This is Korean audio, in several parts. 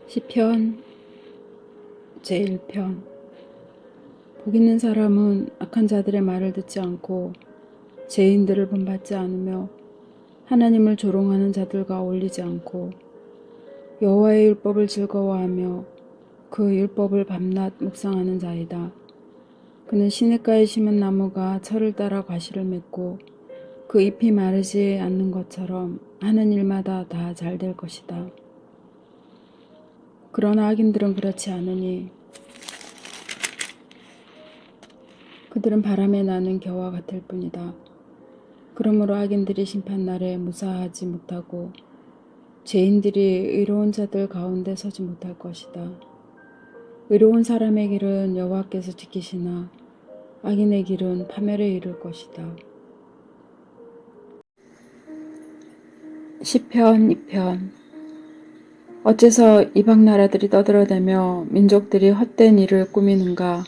시편 제1편. 복 있는 사람은 악한 자들의 말을 듣지 않고 죄인들을 본받지 않으며 하나님을 조롱하는 자들과 어울리지 않고 여호와의 율법을 즐거워하며 그 율법을 밤낮 묵상하는 자이다. 그는 시냇가에 심은 나무가 철을 따라 과실을 맺고 그 잎이 마르지 않는 것처럼 하는 일마다 다 잘 될 것이다. 그러나 악인들은 그렇지 않으니 그들은 바람에 나는 겨와 같을 뿐이다. 그러므로 악인들이 심판날에 무사하지 못하고 죄인들이 의로운 자들 가운데 서지 못할 것이다. 의로운 사람의 길은 여호와께서 지키시나 악인의 길은 파멸에 이를 것이다. 시편 2편. 어째서 이방 나라들이 떠들어대며 민족들이 헛된 일을 꾸미는가?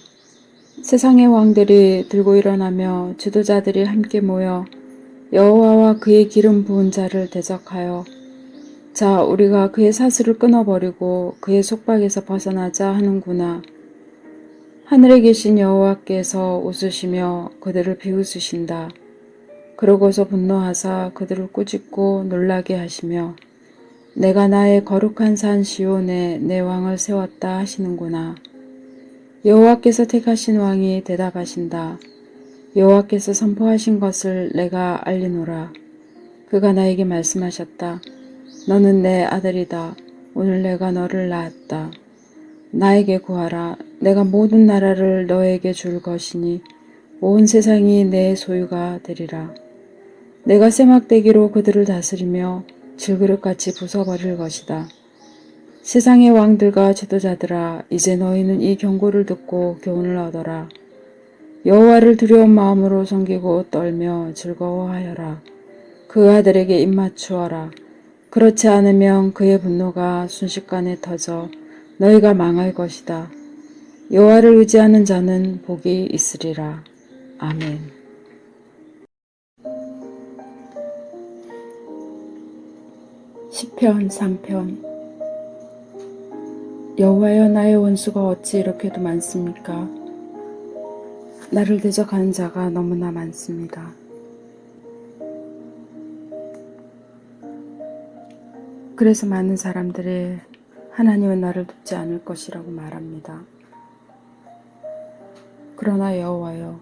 세상의 왕들이 들고 일어나며 지도자들이 함께 모여 여호와와 그의 기름 부은 자를 대적하여 자, 우리가 그의 사슬을 끊어버리고 그의 속박에서 벗어나자 하는구나. 하늘에 계신 여호와께서 웃으시며 그들을 비웃으신다. 그러고서 분노하사 그들을 꾸짖고 놀라게 하시며 내가 나의 거룩한 산 시온에 내 왕을 세웠다 하시는구나. 여호와께서 택하신 왕이 대답하신다. 여호와께서 선포하신 것을 내가 알리노라. 그가 나에게 말씀하셨다. 너는 내 아들이다. 오늘 내가 너를 낳았다. 나에게 구하라. 내가 모든 나라를 너에게 줄 것이니 온 세상이 내 소유가 되리라. 내가 세막대기로 그들을 다스리며 질그릇같이 부숴버릴 것이다. 세상의 왕들과 지도자들아, 이제 너희는 이 경고를 듣고 교훈을 얻어라. 여호와를 두려운 마음으로 섬기고 떨며 즐거워하여라. 그 아들에게 입맞추어라. 그렇지 않으면 그의 분노가 순식간에 터져 너희가 망할 것이다. 여호와를 의지하는 자는 복이 있으리라. 아멘. 시편 3편. 여호와여, 나의 원수가 어찌 이렇게도 많습니까? 나를 대적하는 자가 너무나 많습니다. 그래서 많은 사람들이 하나님은 나를 돕지 않을 것이라고 말합니다. 그러나 여호와여,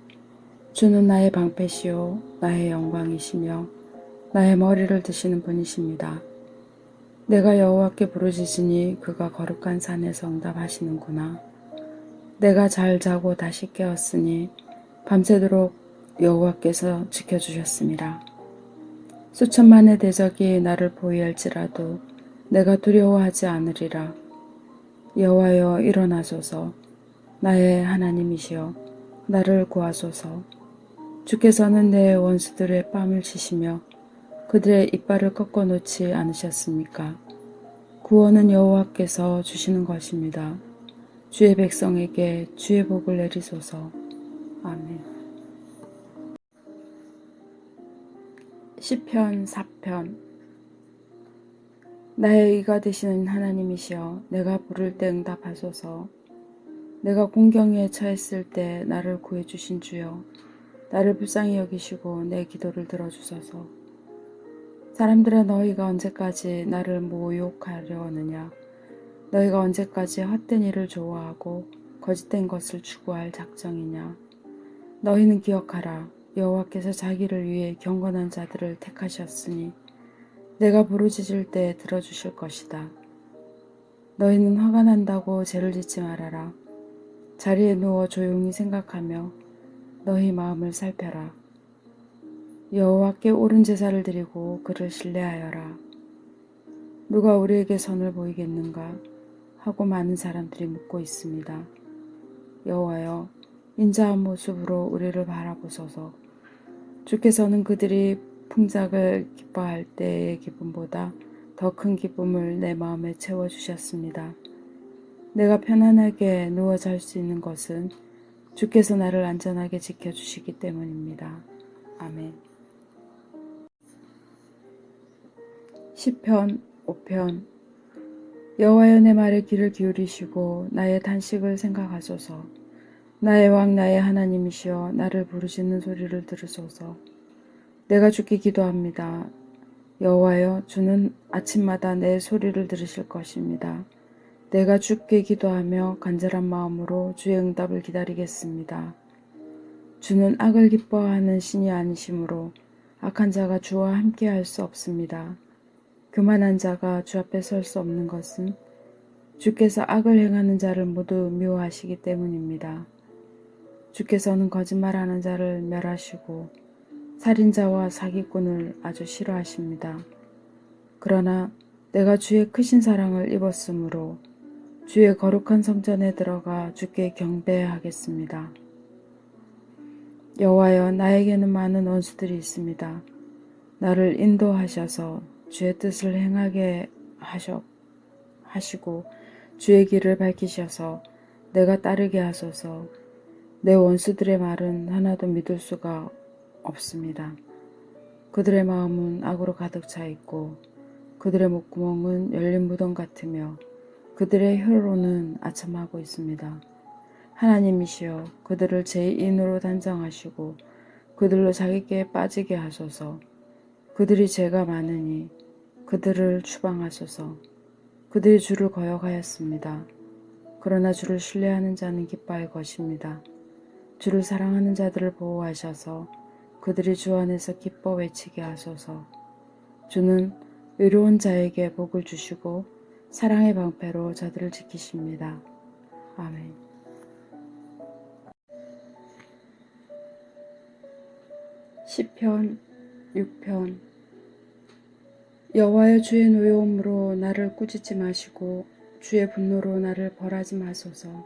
주는 나의 방패시요 나의 영광이시며 나의 머리를 드시는 분이십니다. 내가 여호와께 부르짖으니 그가 거룩한 산에서 응답하시는구나. 내가 잘 자고 다시 깨었으니 밤새도록 여호와께서 지켜주셨습니다. 수천만의 대적이 나를 포위할지라도 내가 두려워하지 않으리라. 여호와여, 일어나소서. 나의 하나님이시여, 나를 구하소서. 주께서는 내 원수들의 뺨을 치시며 그들의 이빨을 꺾어 놓지 않으셨습니까? 구원은 여호와께서 주시는 것입니다. 주의 백성에게 주의 복을 내리소서. 아멘. 시편 4편. 나의 의가 되시는 하나님이시여, 내가 부를 때 응답하소서. 내가 공경에 처했을 때 나를 구해주신 주여, 나를 불쌍히 여기시고 내 기도를 들어주소서. 사람들아, 너희가 언제까지 나를 모욕하려 하느냐? 너희가 언제까지 헛된 일을 좋아하고 거짓된 것을 추구할 작정이냐? 너희는 기억하라. 여호와께서 자기를 위해 경건한 자들을 택하셨으니 내가 부르짖을 때 들어주실 것이다. 너희는 화가 난다고 죄를 짓지 말아라. 자리에 누워 조용히 생각하며 너희 마음을 살펴라. 여호와께 옳은 제사를 드리고 그를 신뢰하여라. 누가 우리에게 선을 보이겠는가 하고 많은 사람들이 묻고 있습니다. 여호와여, 인자한 모습으로 우리를 바라보소서. 주께서는 그들이 풍작을 기뻐할 때의 기쁨보다 더 큰 기쁨을 내 마음에 채워주셨습니다. 내가 편안하게 누워 잘 수 있는 것은 주께서 나를 안전하게 지켜주시기 때문입니다. 아멘. 시편 5편. 여호와여 내 말에 귀를 기울이시고 나의 탄식을 생각하소서. 나의 왕 나의 하나님이시여 나를 부르시는 소리를 들으소서. 내가 주께 기도합니다. 여호와여 주는 아침마다 내 소리를 들으실 것입니다. 내가 주께 기도하며 간절한 마음으로 주의 응답을 기다리겠습니다. 주는 악을 기뻐하는 신이 아니시므로 악한 자가 주와 함께 할 수 없습니다. 교만한 자가 주 앞에 설 수 없는 것은 주께서 악을 행하는 자를 모두 미워하시기 때문입니다. 주께서는 거짓말하는 자를 멸하시고 살인자와 사기꾼을 아주 싫어하십니다. 그러나 내가 주의 크신 사랑을 입었으므로 주의 거룩한 성전에 들어가 주께 경배하겠습니다. 여호와여 나에게는 많은 원수들이 있습니다. 나를 인도하셔서 주의 뜻을 행하게 하시고 주의 길을 밝히셔서 내가 따르게 하소서. 내 원수들의 말은 하나도 믿을 수가 없습니다. 그들의 마음은 악으로 가득 차 있고 그들의 목구멍은 열린 무덤 같으며 그들의 혀로는 아첨하고 있습니다. 하나님이시여 그들을 죄인으로 단정하시고 그들로 자기께 빠지게 하소서. 그들이 죄가 많으니 그들을 추방하소서. 그들이 주를 거역하였습니다. 그러나 주를 신뢰하는 자는 기뻐할 것입니다. 주를 사랑하는 자들을 보호하셔서 그들이 주 안에서 기뻐 외치게 하소서. 주는 의로운 자에게 복을 주시고 사랑의 방패로 저들을 지키십니다. 아멘. 시편 6편. 여호와여 주의 노여움으로 나를 꾸짖지 마시고 주의 분노로 나를 벌하지 마소서.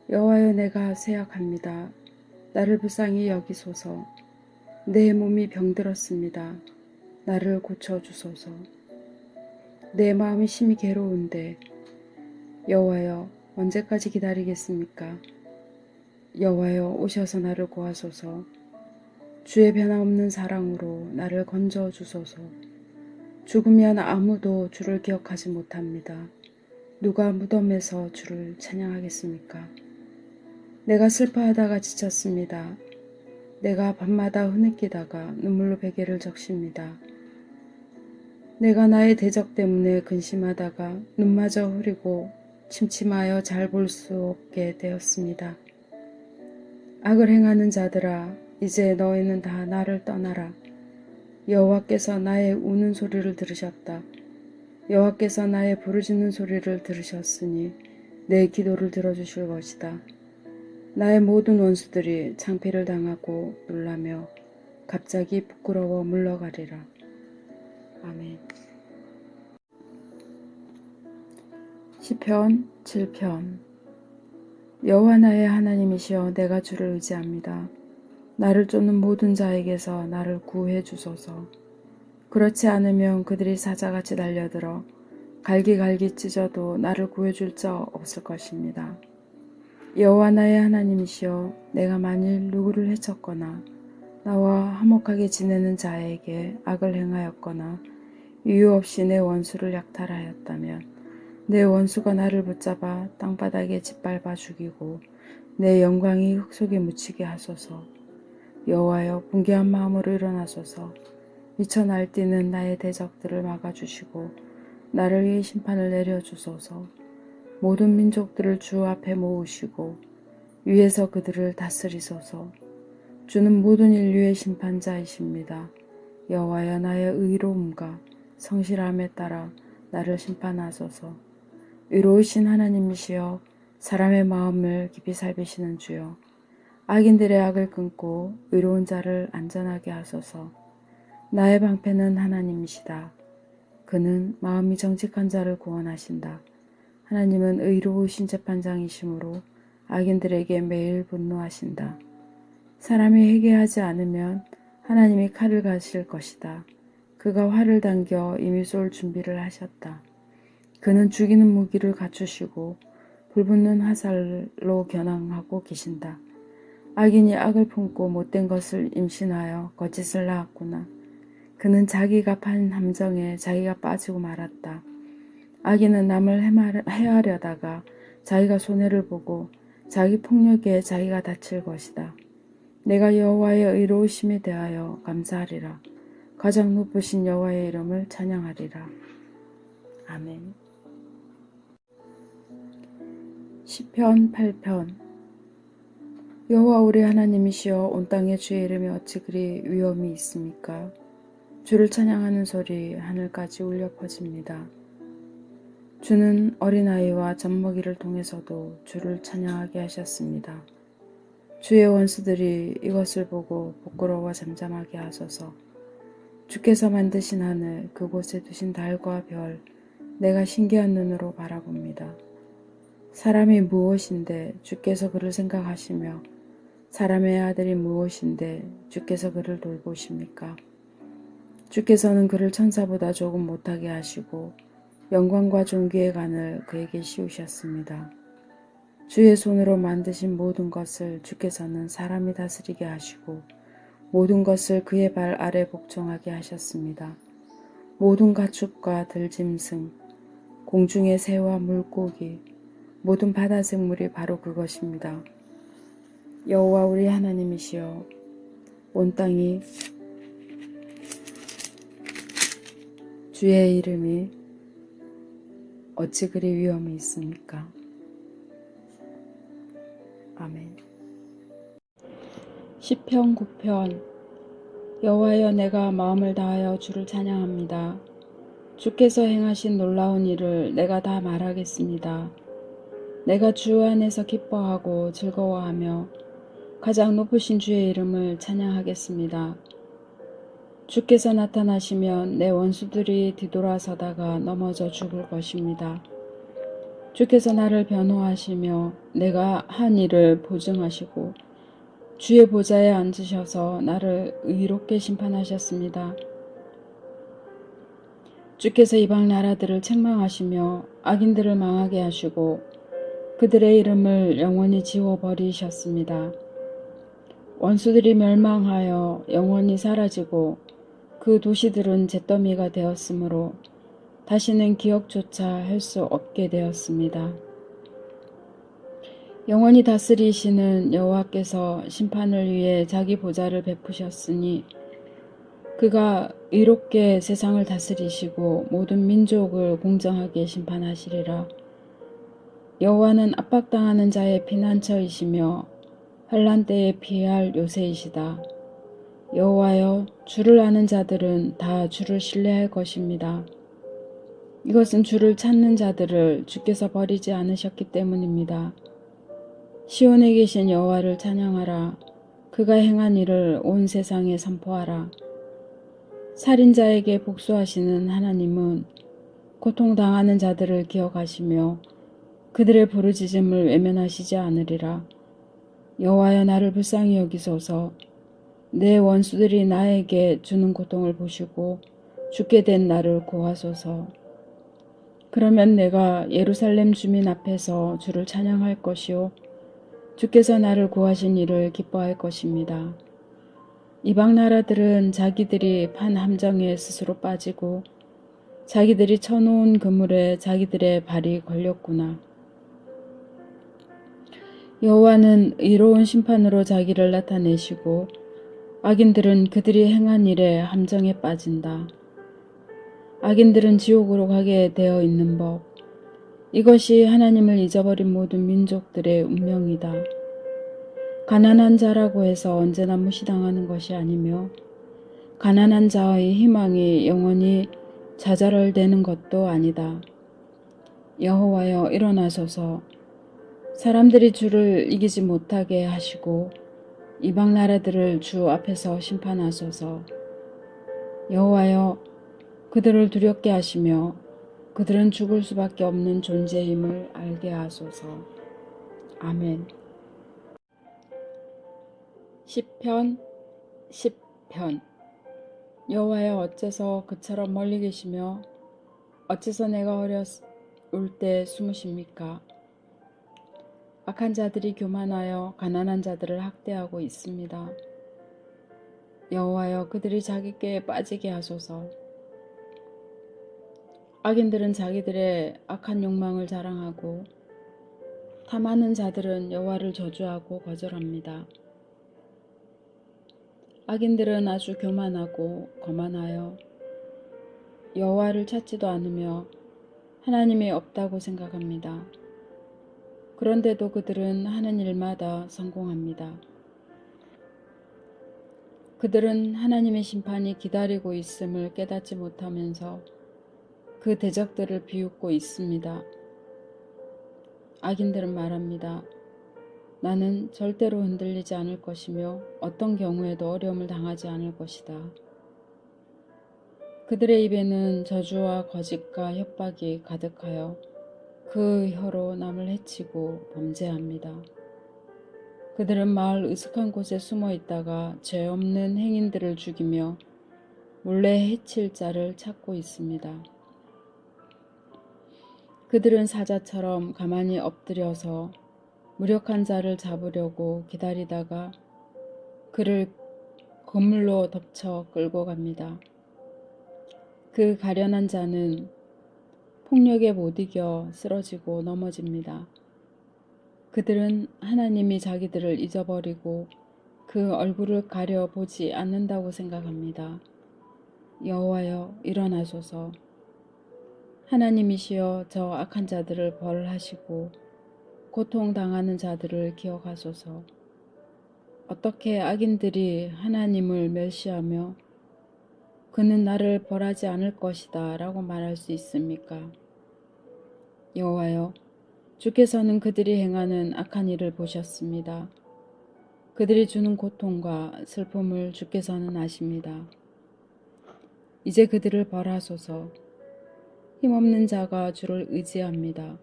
여호와여 내가 쇠약합니다. 나를 불쌍히 여기소서. 내 몸이 병들었습니다. 나를 고쳐주소서. 내 마음이 심히 괴로운데 여호와여 언제까지 기다리겠습니까? 여호와여 오셔서 나를 구하소서. 주의 변함없는 사랑으로 나를 건져 주소서. 죽으면 아무도 주를 기억하지 못합니다. 누가 무덤에서 주를 찬양하겠습니까? 내가 슬퍼하다가 지쳤습니다. 내가 밤마다 흐느끼다가 눈물로 베개를 적십니다. 내가 나의 대적 때문에 근심하다가 눈마저 흐리고 침침하여 잘 볼 수 없게 되었습니다. 악을 행하는 자들아 이제 너희는 다 나를 떠나라. 여호와께서 나의 우는 소리를 들으셨다. 여호와께서 나의 부르짖는 소리를 들으셨으니 내 기도를 들어주실 것이다. 나의 모든 원수들이 창피를 당하고 놀라며 갑자기 부끄러워 물러가리라. 아멘. 시편 7편. 여호와 나의 하나님이시여 내가 주를 의지합니다. 나를 쫓는 모든 자에게서 나를 구해 주소서. 그렇지 않으면 그들이 사자같이 달려들어 갈기갈기 찢어도 나를 구해줄 자 없을 것입니다. 여호와 나의 하나님이시여 내가 만일 누구를 해쳤거나 나와 화목하게 지내는 자에게 악을 행하였거나 이유 없이 내 원수를 약탈하였다면 내 원수가 나를 붙잡아 땅바닥에 짓밟아 죽이고 내 영광이 흙 속에 묻히게 하소서. 여호와여 분개한 마음으로 일어나소서. 미쳐 날뛰는 나의 대적들을 막아주시고 나를 위해 심판을 내려주소서. 모든 민족들을 주 앞에 모으시고 위에서 그들을 다스리소서. 주는 모든 인류의 심판자이십니다. 여호와여 나의 의로움과 성실함에 따라 나를 심판하소서. 의로우신 하나님이시여 사람의 마음을 깊이 살피시는 주여 악인들의 악을 끊고 의로운 자를 안전하게 하소서. 나의 방패는 하나님이시다. 그는 마음이 정직한 자를 구원하신다. 하나님은 의로우신 재판장이시므로 악인들에게 매일 분노하신다. 사람이 회개하지 않으면 하나님이 칼을 가실 것이다. 그가 활을 당겨 이미 쏠 준비를 하셨다. 그는 죽이는 무기를 갖추시고 불붙는 화살로 겨냥하고 계신다. 악인이 악을 품고 못된 것을 임신하여 거짓을 낳았구나. 그는 자기가 판 함정에 자기가 빠지고 말았다. 악인은 남을 해하려다가 자기가 손해를 보고 자기 폭력에 자기가 다칠 것이다. 내가 여호와의 의로우심에 대하여 감사하리라. 가장 높으신 여호와의 이름을 찬양하리라. 아멘. 시편 8편. 여호와 우리 하나님이시여, 온 땅에 주의 이름이 어찌 그리 위엄이 있습니까? 주를 찬양하는 소리 하늘까지 울려 퍼집니다. 주는 어린아이와 젖먹이를 통해서도 주를 찬양하게 하셨습니다. 주의 원수들이 이것을 보고 부끄러워 잠잠하게 하소서. 주께서 만드신 하늘, 그곳에 두신 달과 별, 내가 신기한 눈으로 바라봅니다. 사람이 무엇인데 주께서 그를 생각하시며, 사람의 아들이 무엇인데 주께서 그를 돌보십니까? 주께서는 그를 천사보다 조금 못하게 하시고 영광과 존귀의 간을 그에게 씌우셨습니다. 주의 손으로 만드신 모든 것을 주께서는 사람이 다스리게 하시고 모든 것을 그의 발 아래 복종하게 하셨습니다. 모든 가축과 들짐승, 공중의 새와 물고기, 모든 바다 생물이 바로 그것입니다. 여호와 우리 하나님이시여, 온 땅이 주의 이름이 어찌 그리 위엄이 있습니까? 아멘. 시편 9편. 여호와여, 내가 마음을 다하여 주를 찬양합니다. 주께서 행하신 놀라운 일을 내가 다 말하겠습니다. 내가 주 안에서 기뻐하고 즐거워하며 가장 높으신 주의 이름을 찬양하겠습니다. 주께서 나타나시면 내 원수들이 뒤돌아서다가 넘어져 죽을 것입니다. 주께서 나를 변호하시며 내가 한 일을 보증하시고 주의 보좌에 앉으셔서 나를 의롭게 심판하셨습니다. 주께서 이방 나라들을 책망하시며 악인들을 망하게 하시고 그들의 이름을 영원히 지워버리셨습니다. 원수들이 멸망하여 영원히 사라지고 그 도시들은 잿더미가 되었으므로 다시는 기억조차 할 수 없게 되었습니다. 영원히 다스리시는 여호와께서 심판을 위해 자기 보좌를 베푸셨으니 그가 의롭게 세상을 다스리시고 모든 민족을 공정하게 심판하시리라. 여호와는 압박당하는 자의 피난처이시며 환난 때에 피할 요새이시다. 여호와여, 주를 아는 자들은 다 주를 신뢰할 것입니다. 이것은 주를 찾는 자들을 주께서 버리지 않으셨기 때문입니다. 시온에 계신 여호와를 찬양하라. 그가 행한 일을 온 세상에 선포하라. 살인자에게 복수하시는 하나님은 고통당하는 자들을 기억하시며 그들의 부르짖음을 외면하시지 않으리라. 여호와여, 나를 불쌍히 여기소서. 내 원수들이 나에게 주는 고통을 보시고 죽게 된 나를 구하소서. 그러면 내가 예루살렘 주민 앞에서 주를 찬양할 것이요 주께서 나를 구하신 일을 기뻐할 것입니다. 이방 나라들은 자기들이 판 함정에 스스로 빠지고 자기들이 쳐놓은 그물에 자기들의 발이 걸렸구나. 여호와는 의로운 심판으로 자기를 나타내시고 악인들은 그들이 행한 일에 함정에 빠진다. 악인들은 지옥으로 가게 되어 있는 법. 이것이 하나님을 잊어버린 모든 민족들의 운명이다. 가난한 자라고 해서 언제나 무시당하는 것이 아니며 가난한 자의 희망이 영원히 좌절되는 것도 아니다. 여호와여, 일어나소서. 사람들이 주를 이기지 못하게 하시고 이방 나라들을 주 앞에서 심판하소서. 여호와여, 그들을 두렵게 하시며 그들은 죽을 수밖에 없는 존재임을 알게 하소서. 아멘. 시편 10편. 여호와여, 어째서 그처럼 멀리 계시며 어째서 내가 어려울 때 숨으십니까? 악한 자들이 교만하여 가난한 자들을 학대하고 있습니다. 여호와여, 그들이 자기 꾀에 빠지게 하소서. 악인들은 자기들의 악한 욕망을 자랑하고 탐하는 자들은 여호와를 저주하고 거절합니다. 악인들은 아주 교만하고 거만하여 여호와를 찾지도 않으며 하나님이 없다고 생각합니다. 그런데도 그들은 하는 일마다 성공합니다. 그들은 하나님의 심판이 기다리고 있음을 깨닫지 못하면서 그 대적들을 비웃고 있습니다. 악인들은 말합니다. 나는 절대로 흔들리지 않을 것이며 어떤 경우에도 어려움을 당하지 않을 것이다. 그들의 입에는 저주와 거짓과 협박이 가득하여 그 혀로 남을 해치고 범죄합니다. 그들은 마을 으슥한 곳에 숨어 있다가 죄 없는 행인들을 죽이며 몰래 해칠 자를 찾고 있습니다. 그들은 사자처럼 가만히 엎드려서 무력한 자를 잡으려고 기다리다가 그를 그물로 덮쳐 끌고 갑니다. 그 가련한 자는 폭력에 못 이겨 쓰러지고 넘어집니다. 그들은 하나님이 자기들을 잊어버리고 그 얼굴을 가려 보지 않는다고 생각합니다. 여호와여 일어나소서. 하나님이시여 저 악한 자들을 벌하시고 고통당하는 자들을 기억하소서. 어떻게 악인들이 하나님을 멸시하며 그는 나를 벌하지 않을 것이다 라고 말할 수 있습니까? 여호와여 주께서는 그들이 행하는 악한 일을 보셨습니다. 그들이 주는 고통과 슬픔을 주께서는 아십니다. 이제 그들을 벌하소서. 힘없는 자가 주를 의지합니다.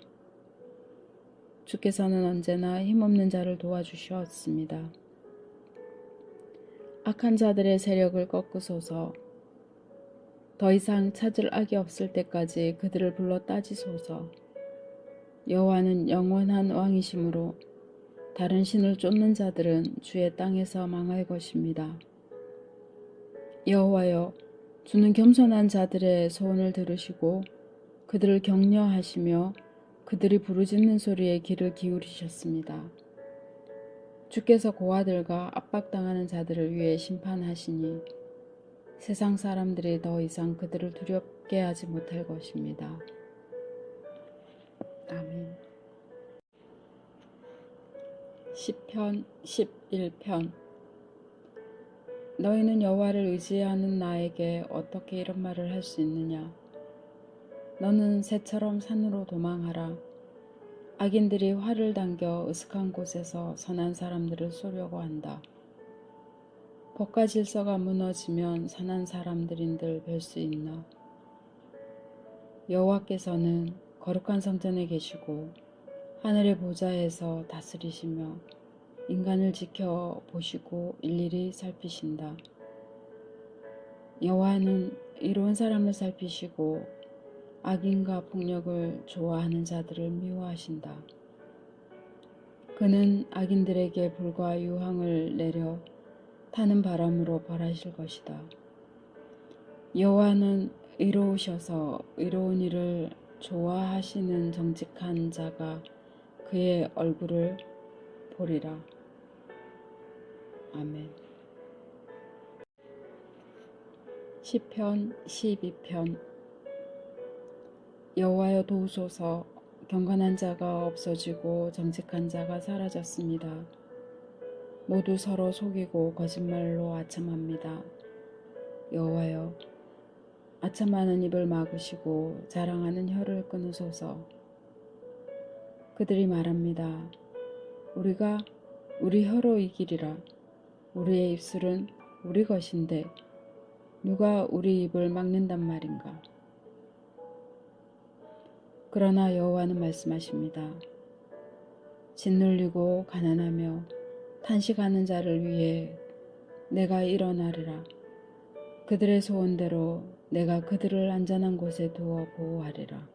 주께서는 언제나 힘없는 자를 도와주셨습니다. 악한 자들의 세력을 꺾으소서. 더 이상 찾을 악이 없을 때까지 그들을 불러 따지소서. 여호와는 영원한 왕이시므로 다른 신을 쫓는 자들은 주의 땅에서 망할 것입니다. 여호와여 주는 겸손한 자들의 소원을 들으시고 그들을 격려하시며 그들이 부르짖는 소리에 귀를 기울이셨습니다. 주께서 고아들과 압박당하는 자들을 위해 심판하시니 세상 사람들이 더 이상 그들을 두렵게 하지 못할 것입니다. 아멘. 시편 11편. 너희는 여호와를 의지하는 나에게 어떻게 이런 말을 할 수 있느냐? 너는 새처럼 산으로 도망하라. 악인들이 활을 당겨 으슥한 곳에서 선한 사람들을 쏘려고 한다. 법과 질서가 무너지면 선한 사람들인들 뵐 수 있나? 여호와께서는 거룩한 성전에 계시고 하늘의 보좌에서 다스리시며 인간을 지켜보시고 일일이 살피신다. 여호와는 이로운 사람을 살피시고 악인과 폭력을 좋아하는 자들을 미워하신다. 그는 악인들에게 불과 유황을 내려 타는 바람으로 벌하실 것이다. 여호와는 의로우셔서 의로운 일을 좋아하시는 정직한 자가 그의 얼굴을 보리라. 아멘. 시편 12편. 여호와여 도우소서. 경건한 자가 없어지고 정직한 자가 사라졌습니다. 모두 서로 속이고 거짓말로 아첨합니다. 여호와여 아첨하는 입을 막으시고 자랑하는 혀를 끊으소서. 그들이 말합니다. 우리가 우리 혀로 이기리라. 우리의 입술은 우리 것인데 누가 우리 입을 막는단 말인가? 그러나 여호와는 말씀하십니다. 짓눌리고 가난하며 탄식하는 자를 위해 내가 일어나리라. 그들의 소원대로 내가 그들을 안전한 곳에 두어 보호하리라.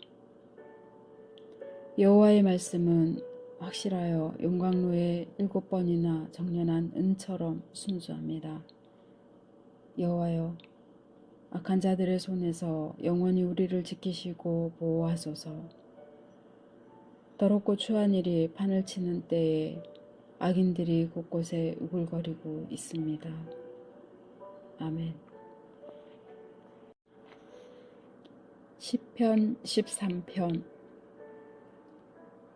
여호와의 말씀은 확실하여 용광로에 7번이나 정련한 은처럼 순수합니다. 여호와여 악한 자들의 손에서 영원히 우리를 지키시고 보호하소서. 더럽고 추한 일이 판을 치는 때에 악인들이 곳곳에 우글거리고 있습니다. 아멘. 시편 13편.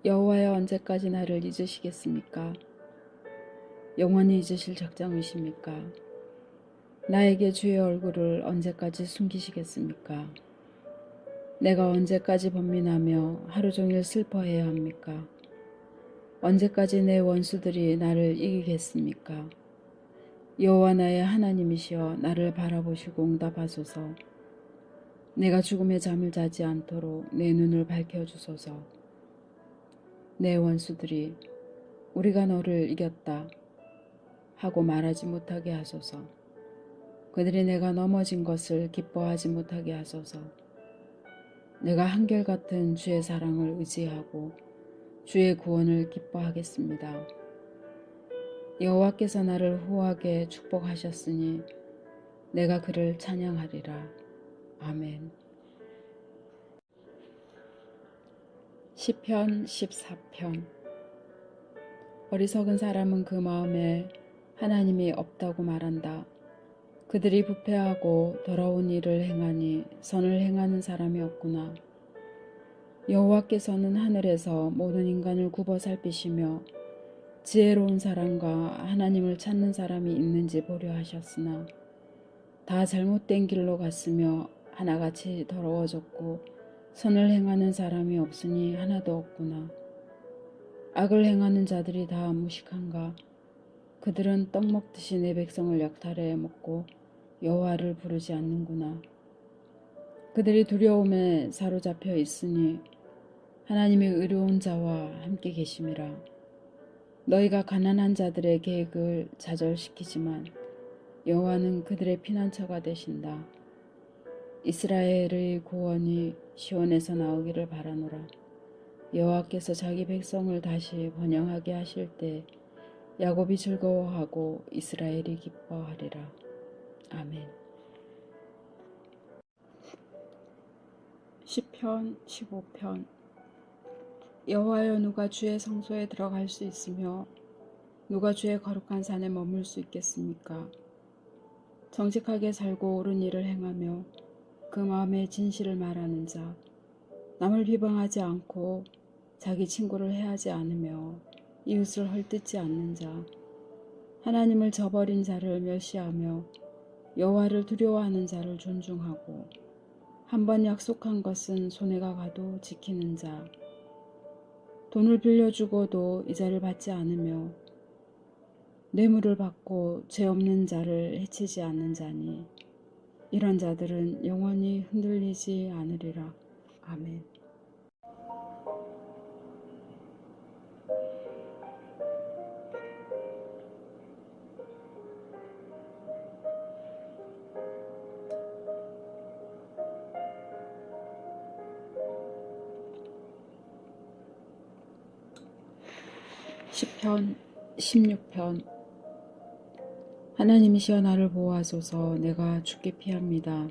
여호와여, 언제까지 나를 잊으시겠습니까? 영원히 잊으실 작정이십니까? 나에게 주의 얼굴을 언제까지 숨기시겠습니까? 내가 언제까지 번민하며 하루 종일 슬퍼해야 합니까? 언제까지 내 원수들이 나를 이기겠습니까? 여호와 나의 하나님이시여, 나를 바라보시고 응답하소서. 내가 죽음의 잠을 자지 않도록 내 눈을 밝혀주소서. 내 원수들이 우리가 너를 이겼다 하고 말하지 못하게 하소서. 그들이 내가 넘어진 것을 기뻐하지 못하게 하소서. 내가 한결같은 주의 사랑을 의지하고 주의 구원을 기뻐하겠습니다. 여호와께서 나를 후하게 축복하셨으니 내가 그를 찬양하리라. 아멘. 시편 14편. 어리석은 사람은 그 마음에 하나님이 없다고 말한다. 그들이 부패하고 더러운 일을 행하니 선을 행하는 사람이 없구나. 여호와께서는 하늘에서 모든 인간을 굽어 살피시며 지혜로운 사람과 하나님을 찾는 사람이 있는지 보려 하셨으나 다 잘못된 길로 갔으며 하나같이 더러워졌고 선을 행하는 사람이 없으니 하나도 없구나. 악을 행하는 자들이 다 무식한가? 그들은 떡 먹듯이 내 백성을 약탈해 먹고 여호와를 부르지 않는구나. 그들이 두려움에 사로잡혀 있으니 하나님의 의로운 자와 함께 계심이라. 너희가 가난한 자들의 계획을 좌절시키지만 여호와는 그들의 피난처가 되신다. 이스라엘의 구원이 시온에서 나오기를 바라노라. 여호와께서 자기 백성을 다시 번영하게 하실 때 야곱이 즐거워하고 이스라엘이 기뻐하리라. 아멘. 시편 15편. 여호와여, 누가 주의 성소에 들어갈 수 있으며 누가 주의 거룩한 산에 머물 수 있겠습니까? 정직하게 살고 옳은 일을 행하며 그 마음에 진실을 말하는 자, 남을 비방하지 않고 자기 친구를 해하지 않으며 이웃을 헐뜯지 않는 자, 하나님을 저버린 자를 멸시하며 여호와를 두려워하는 자를 존중하고 한 번 약속한 것은 손해가 가도 지키는 자, 돈을 빌려주고도 이자를 받지 않으며 뇌물을 받고 죄 없는 자를 해치지 않는 자니 이런 자들은 영원히 흔들리지 않으리라. 아멘. 시편 16편. 하나님이시여, 나를 보호하소서. 내가 죽게 피합니다.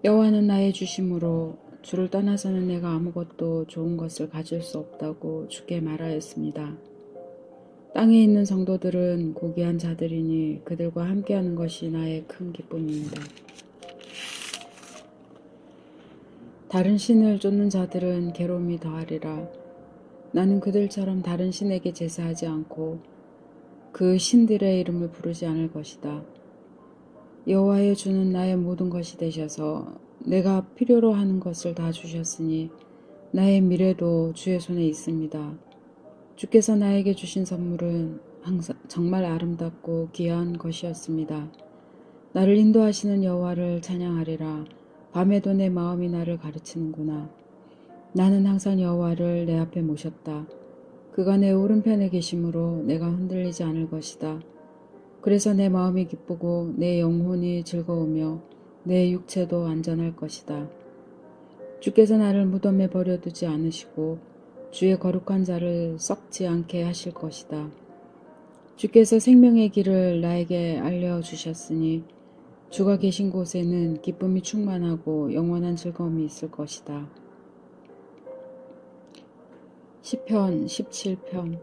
여호와는 나의 주심으로 주를 떠나서는 내가 아무것도 좋은 것을 가질 수 없다고 주께 말하였습니다. 땅에 있는 성도들은 고귀한 자들이니 그들과 함께하는 것이 나의 큰 기쁨입니다. 다른 신을 쫓는 자들은 괴로움이 더하리라. 나는 그들처럼 다른 신에게 제사하지 않고 그 신들의 이름을 부르지 않을 것이다. 여호와의 주는 나의 모든 것이 되셔서 내가 필요로 하는 것을 다 주셨으니 나의 미래도 주의 손에 있습니다. 주께서 나에게 주신 선물은 항상 정말 아름답고 귀한 것이었습니다. 나를 인도하시는 여호와를 찬양하리라. 밤에도 내 마음이 나를 가르치는구나. 나는 항상 여호와를 내 앞에 모셨다. 그가 내 오른편에 계심으로 내가 흔들리지 않을 것이다. 그래서 내 마음이 기쁘고 내 영혼이 즐거우며 내 육체도 안전할 것이다. 주께서 나를 무덤에 버려두지 않으시고 주의 거룩한 자를 썩지 않게 하실 것이다. 주께서 생명의 길을 나에게 알려주셨으니 주가 계신 곳에는 기쁨이 충만하고 영원한 즐거움이 있을 것이다. 시편 17편.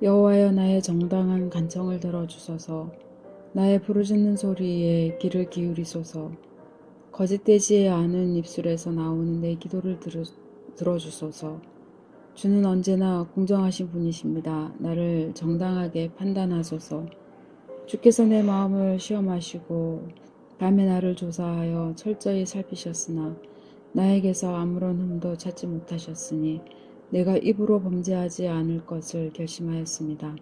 여호와여, 나의 정당한 간청을 들어주소서. 나의 부르짖는 소리에 귀를 기울이소서. 거짓되지 않은 입술에서 나오는 내 기도를 들어주소서. 주는 언제나 공정하신 분이십니다. 나를 정당하게 판단하소서. 주께서 내 마음을 시험하시고 밤에 나를 조사하여 철저히 살피셨으나 나에게서 아무런 흠도 찾지 못하셨으니 내가 입으로 범죄하지 않을 것을 결심하였습니다.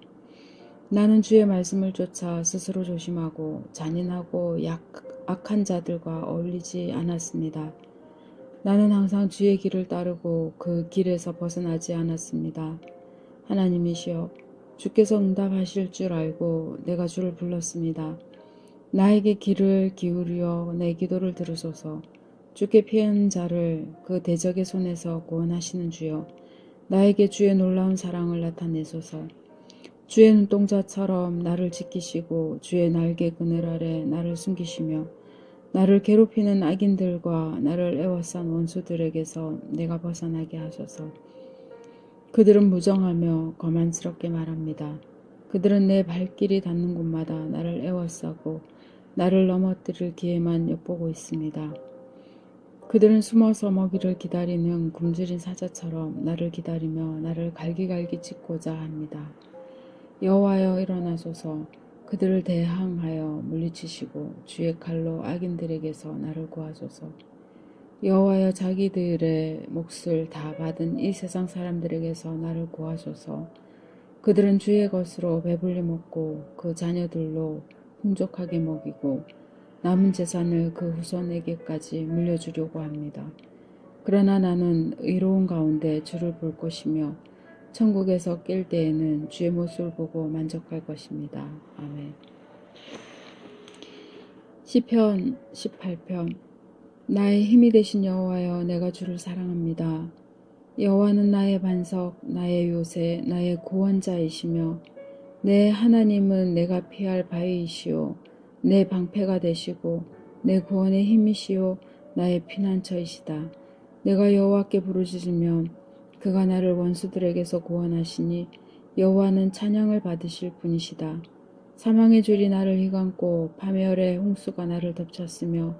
나는 주의 말씀을 쫓아 스스로 조심하고 잔인하고 악한 자들과 어울리지 않았습니다. 나는 항상 주의 길을 따르고 그 길에서 벗어나지 않았습니다. 하나님이시여, 주께서 응답하실 줄 알고 내가 주를 불렀습니다. 나에게 귀를 기울여 내 기도를 들으소서. 주께 피한 자를 그 대적의 손에서 구원하시는 주여, 나에게 주의 놀라운 사랑을 나타내소서. 주의 눈동자처럼 나를 지키시고 주의 날개 그늘 아래 나를 숨기시며 나를 괴롭히는 악인들과 나를 애워싼 원수들에게서 내가 벗어나게 하소서. 그들은 무정하며 거만스럽게 말합니다. 그들은 내 발길이 닿는 곳마다 나를 애워싸고 나를 넘어뜨릴 기회만 엿보고 있습니다. 그들은 숨어서 먹이를 기다리는 굶주린 사자처럼 나를 기다리며 나를 갈기갈기 찢고자 합니다. 여호와여, 일어나소서. 그들을 대항하여 물리치시고 주의 칼로 악인들에게서 나를 구하소서. 여호와여, 자기들의 몫을 다 받은 이 세상 사람들에게서 나를 구하소서. 그들은 주의 것으로 배불리 먹고 그 자녀들로 풍족하게 먹이고 남은 재산을 그 후손에게까지 물려주려고 합니다. 그러나 나는 의로운 가운데 주를 볼 것이며 천국에서 낄 때에는 주의 모습을 보고 만족할 것입니다. 아멘. 시편 18편. 나의 힘이 되신 여호와여, 내가 주를 사랑합니다. 여호와는 나의 반석, 나의 요새, 나의 구원자이시며 내 하나님은 내가 피할 바위이시오. 내 방패가 되시고 내 구원의 힘이시오. 나의 피난처이시다. 내가 여호와께 부르짖으면 그가 나를 원수들에게서 구원하시니 여호와는 찬양을 받으실 분이시다. 사망의 줄이 나를 휘감고 파멸의 홍수가 나를 덮쳤으며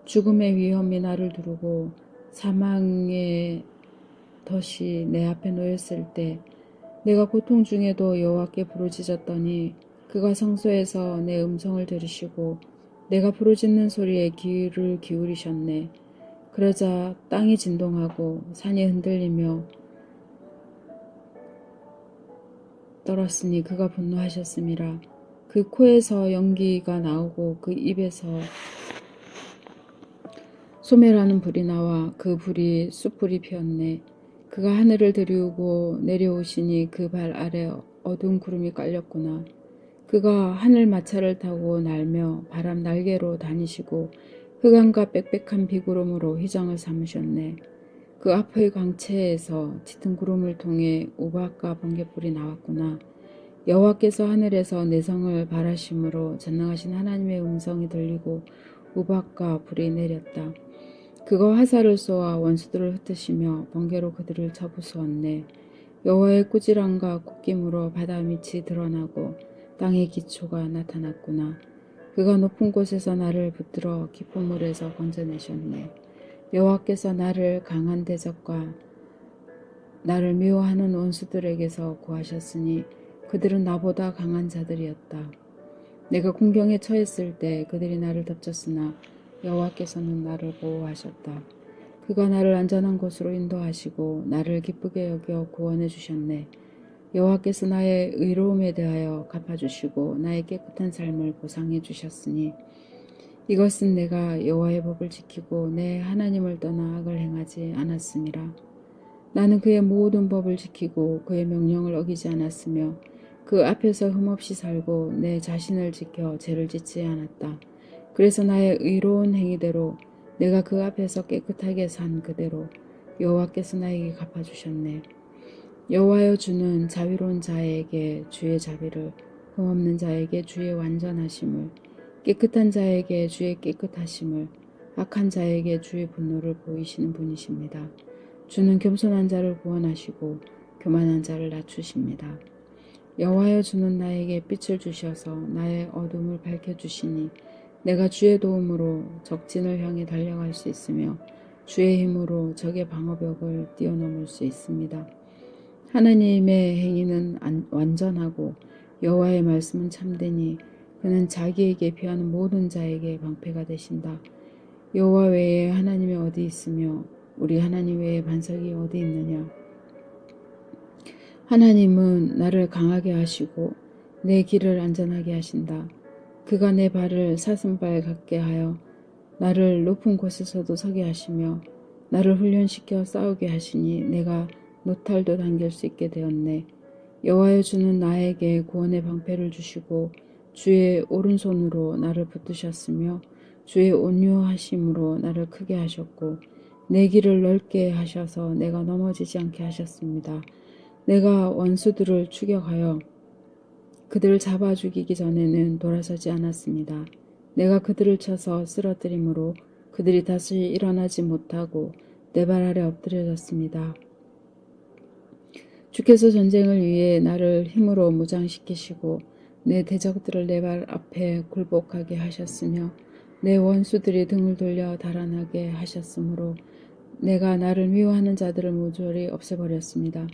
죽음의 위험이 나를 두르고 사망의 덫이 내 앞에 놓였을 때 내가 고통 중에도 여호와께 부르짖었더니 그가 성소에서 내 음성을 들으시고 내가 부르짖는 소리에 귀를 기울이셨네. 그러자 땅이 진동하고 산이 흔들리며 떨었으니 그가 분노하셨음이라. 그 코에서 연기가 나오고 그 입에서 소멸하는 불이 나와 그 불이 숯불이 피었네. 그가 하늘을 들이우고 내려오시니 그 발 아래 어두운 구름이 깔렸구나. 그가 하늘 마차를 타고 날며 바람 날개로 다니시고 흑암과 빽빽한 비구름으로 휘장을 삼으셨네. 그 앞의 광채에서 짙은 구름을 통해 우박과 번갯불이 나왔구나. 여호와께서 하늘에서 내성을 바라심으로 전능하신 하나님의 음성이 들리고 우박과 불이 내렸다. 그가 화살을 쏘아 원수들을 흩으시며 번개로 그들을 쳐부수었네. 여호와의 꾸지람과 콧김으로 바다 밑이 드러나고 땅의 기초가 나타났구나. 그가 높은 곳에서 나를 붙들어 깊은 물에서 건져내셨네. 여호와께서 나를 강한 대적과 나를 미워하는 원수들에게서 구하셨으니 그들은 나보다 강한 자들이었다. 내가 공경에 처했을 때 그들이 나를 덮쳤으나 여호와께서는 나를 보호하셨다. 그가 나를 안전한 곳으로 인도하시고 나를 기쁘게 여겨 구원해 주셨네. 여호와께서 나의 의로움에 대하여 갚아주시고 나의 깨끗한 삶을 보상해 주셨으니 이것은 내가 여호와의 법을 지키고 내 하나님을 떠나 악을 행하지 않았음이라. 나는 그의 모든 법을 지키고 그의 명령을 어기지 않았으며 그 앞에서 흠없이 살고 내 자신을 지켜 죄를 짓지 않았다. 그래서 나의 의로운 행위대로 내가 그 앞에서 깨끗하게 산 그대로 여호와께서 나에게 갚아주셨네. 여호와여, 주는 자비로운 자에게 주의 자비를, 흠없는 자에게 주의 완전하심을, 깨끗한 자에게 주의 깨끗하심을, 악한 자에게 주의 분노를 보이시는 분이십니다. 주는 겸손한 자를 구원하시고 교만한 자를 낮추십니다. 여호와여, 주는 나에게 빛을 주셔서 나의 어둠을 밝혀주시니 내가 주의 도움으로 적진을 향해 달려갈 수 있으며 주의 힘으로 적의 방어벽을 뛰어넘을 수 있습니다. 하나님의 행위는 완전하고 여호와의 말씀은 참되니 그는 자기에게 피하는 모든 자에게 방패가 되신다. 여호와 외에 하나님이 어디 있으며 우리 하나님 외에 반석이 어디 있느냐. 하나님은 나를 강하게 하시고 내 길을 안전하게 하신다. 그가 내 발을 사슴발 같게 하여 나를 높은 곳에서도 서게 하시며 나를 훈련시켜 싸우게 하시니 내가 노탈도 당길 수 있게 되었네. 여호와여, 주는 나에게 구원의 방패를 주시고 주의 오른손으로 나를 붙드셨으며 주의 온유하심으로 나를 크게 하셨고 내 길을 넓게 하셔서 내가 넘어지지 않게 하셨습니다. 내가 원수들을 추격하여 그들을 잡아 죽이기 전에는 돌아서지 않았습니다. 내가 그들을 쳐서 쓰러뜨림으로 그들이 다시 일어나지 못하고 내 발 아래 엎드려졌습니다. 주께서 전쟁을 위해 나를 힘으로 무장시키시고 내 대적들을 내 발 앞에 굴복하게 하셨으며 내 원수들이 등을 돌려 달아나게 하셨으므로 내가 나를 미워하는 자들을 모조리 없애버렸습니다.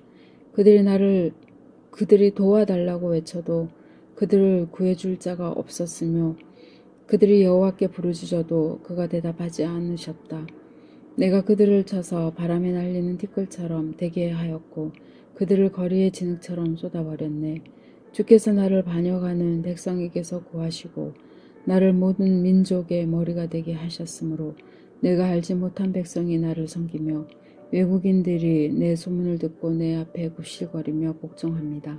그들이 도와달라고 외쳐도 그들을 구해줄 자가 없었으며 그들이 여호와께 부르짖어도 그가 대답하지 않으셨다. 내가 그들을 쳐서 바람에 날리는 티끌처럼 되게 하였고 그들을 거리의 진흙처럼 쏟아버렸네. 주께서 나를 반역하는 백성에게서 구하시고 나를 모든 민족의 머리가 되게 하셨으므로 내가 알지 못한 백성이 나를 섬기며 외국인들이 내 소문을 듣고 내 앞에 굽실거리며 복종합니다.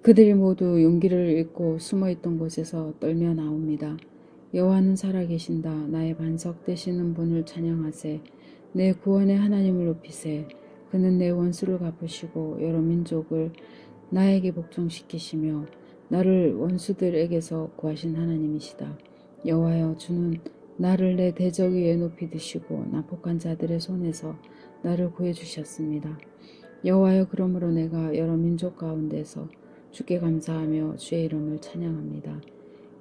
그들이 모두 용기를 잃고 숨어있던 곳에서 떨며 나옵니다. 여호와는 살아계신다. 나의 반석 되시는 분을 찬양하세. 내 구원의 하나님을 높이세. 그는 내 원수를 갚으시고 여러 민족을 나에게 복종시키시며 나를 원수들에게서 구하신 하나님이시다. 여호와여, 주는 나를 내 대적 위에 높이 드시고 난폭한 자들의 손에서 나를 구해주셨습니다. 여호와여, 그러므로 내가 여러 민족 가운데서 주께 감사하며 주의 이름을 찬양합니다.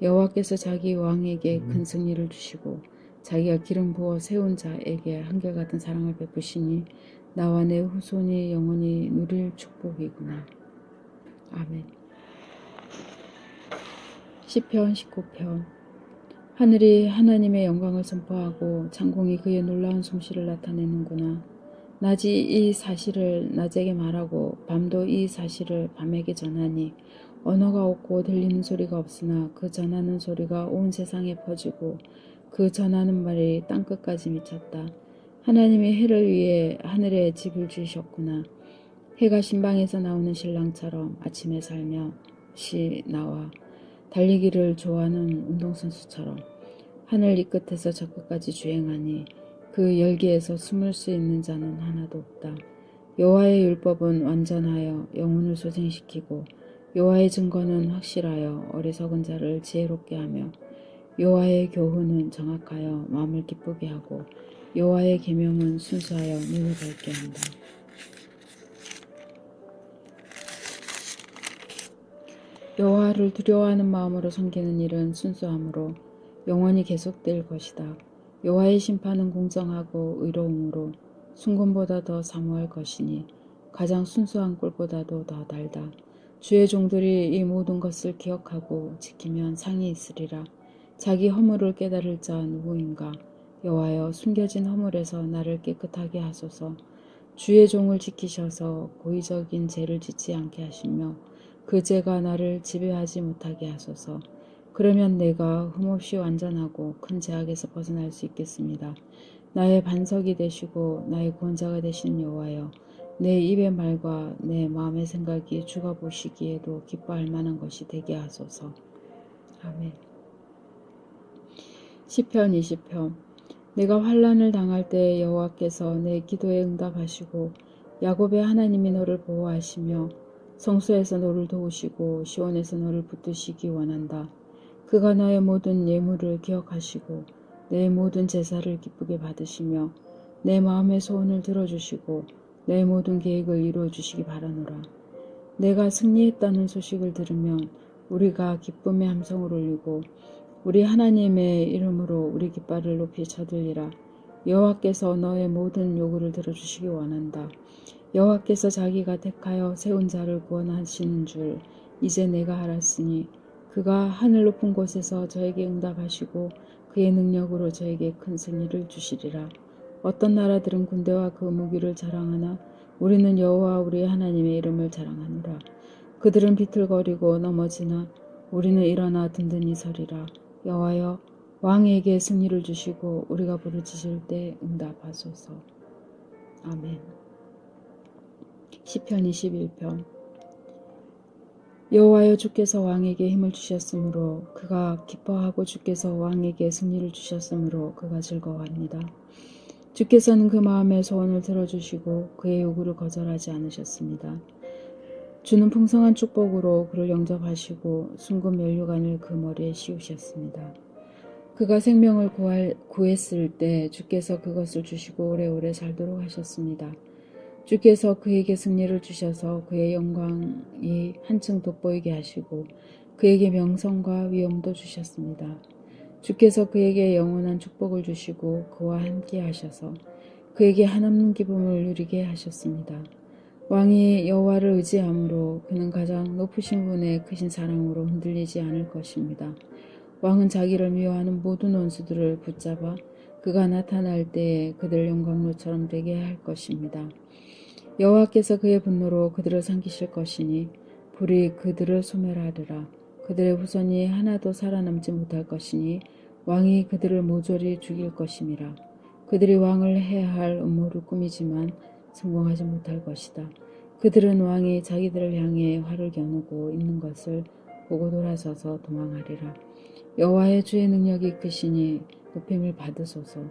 여호와께서 자기 왕에게 큰 승리를 주시고 자기가 기름 부어 세운 자에게 한결같은 사랑을 베푸시니 나와 내 후손이 영원히 누릴 축복이구나. 아멘. 시편 19편. 하늘이 하나님의 영광을 선포하고 창공이 그의 놀라운 솜씨를 나타내는구나. 낮이 이 사실을 낮에게 말하고 밤도 이 사실을 밤에게 전하니 언어가 없고 들리는 소리가 없으나 그 전하는 소리가 온 세상에 퍼지고 그 전하는 말이 땅끝까지 미쳤다. 하나님이 해를 위해 하늘에 집을 지으셨구나. 해가 신방에서 나오는 신랑처럼 아침에 살며시 나와 달리기를 좋아하는 운동선수처럼 하늘 이 끝에서 저 끝까지 주행하니 그 열기에서 숨을 수 있는 자는 하나도 없다. 여호와의 율법은 완전하여 영혼을 소생시키고 여호와의 증거는 확실하여 어리석은 자를 지혜롭게 하며 여호와의 교훈은 정확하여 마음을 기쁘게 하고 여호와의 계명은 순수하여 눈을 밝게 한다. 여호와를 두려워하는 마음으로 섬기는 일은 순수함으로 영원히 계속될 것이다. 여호와의 심판은 공정하고 의로움으로 순금보다 더 사모할 것이니 가장 순수한 꿀보다도 더 달다. 주의 종들이 이 모든 것을 기억하고 지키면 상이 있으리라. 자기 허물을 깨달을 자 누구인가? 여호와여, 숨겨진 허물에서 나를 깨끗하게 하소서. 주의 종을 지키셔서 고의적인 죄를 짓지 않게 하시며 그 죄가 나를 지배하지 못하게 하소서. 그러면 내가 흠없이 완전하고 큰 죄악에서 벗어날 수 있겠습니다. 나의 반석이 되시고 나의 구원자가 되신 여호와여, 내 입의 말과 내 마음의 생각이 주가 보시기에도 기뻐할 만한 것이 되게 하소서. 아멘. 시편 20편. 내가 환난을 당할 때 여호와께서 내 기도에 응답하시고 야곱의 하나님이 너를 보호하시며 성소에서 너를 도우시고 시온에서 너를 붙드시기 원한다. 그가 너의 모든 예물을 기억하시고 내 모든 제사를 기쁘게 받으시며 내 마음의 소원을 들어주시고 내 모든 계획을 이루어 주시기 바라노라. 내가 승리했다는 소식을 들으면 우리가 기쁨의 함성을 울리고 우리 하나님의 이름으로 우리 깃발을 높이 쳐들리라. 여호와께서 너의 모든 요구를 들어주시기 원한다. 여호와께서 자기가 택하여 세운 자를 구원하시는 줄 이제 내가 알았으니 그가 하늘 높은 곳에서 저에게 응답하시고 그의 능력으로 저에게 큰 승리를 주시리라. 어떤 나라들은 군대와 그 무기를 자랑하나 우리는 여호와 우리 하나님의 이름을 자랑하노라. 그들은 비틀거리고 넘어지나 우리는 일어나 든든히 서리라. 여호와여, 왕에게 승리를 주시고 우리가 부르짖을 때 응답하소서. 아멘. 시편 21편. 여호와여, 주께서 왕에게 힘을 주셨으므로 그가 기뻐하고 주께서 왕에게 승리를 주셨으므로 그가 즐거워합니다. 주께서는 그 마음의 소원을 들어주시고 그의 요구를 거절하지 않으셨습니다. 주는 풍성한 축복으로 그를 영접하시고 순금 면류관을 그 머리에 씌우셨습니다. 그가 생명을 구했을 때 주께서 그것을 주시고 오래오래 살도록 하셨습니다. 주께서 그에게 승리를 주셔서 그의 영광이 한층 돋보이게 하시고 그에게 명성과 위엄도 주셨습니다. 주께서 그에게 영원한 축복을 주시고 그와 함께 하셔서 그에게 한없는 기쁨을 누리게 하셨습니다. 왕이 여호와를 의지함으로 그는 가장 높으신 분의 크신 사랑으로 흔들리지 않을 것입니다. 왕은 자기를 미워하는 모든 원수들을 붙잡아 그가 나타날 때에 그들 영광로처럼 되게 할 것입니다. 여호와께서 그의 분노로 그들을 삼키실 것이니 불이 그들을 소멸하리라. 그들의 후손이 하나도 살아남지 못할 것이니 왕이 그들을 모조리 죽일 것임이라. 그들이 왕을 해야 할 음모를 꾸미지만 성공하지 못할 것이다. 그들은 왕이 자기들을 향해 활을 겨누고 있는 것을 보고 돌아서서 도망하리라. 여호와의 주의 능력이 크시니 높임을 받으소서.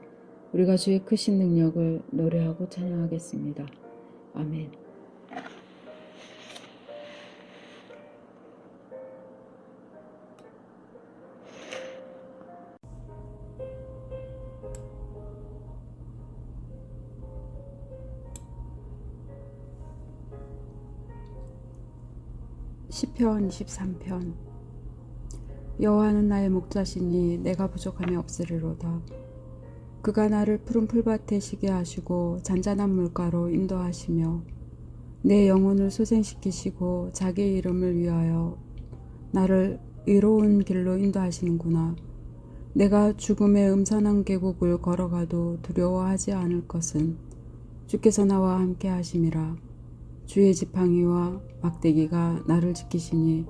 우리가 주의 크신 능력을 노래하고 찬양하겠습니다. 아멘. 시편 23편. 여호와는 나의 목자시니 내가 부족함이 없으리로다. 그가 나를 푸른 풀밭에 쉬게 하시고 잔잔한 물가로 인도하시며 내 영혼을 소생시키시고 자기 이름을 위하여 나를 의로운 길로 인도하시는구나. 내가 죽음의 음산한 계곡을 걸어가도 두려워하지 않을 것은 주께서 나와 함께 하심이라. 주의 지팡이와 막대기가 나를 지키시니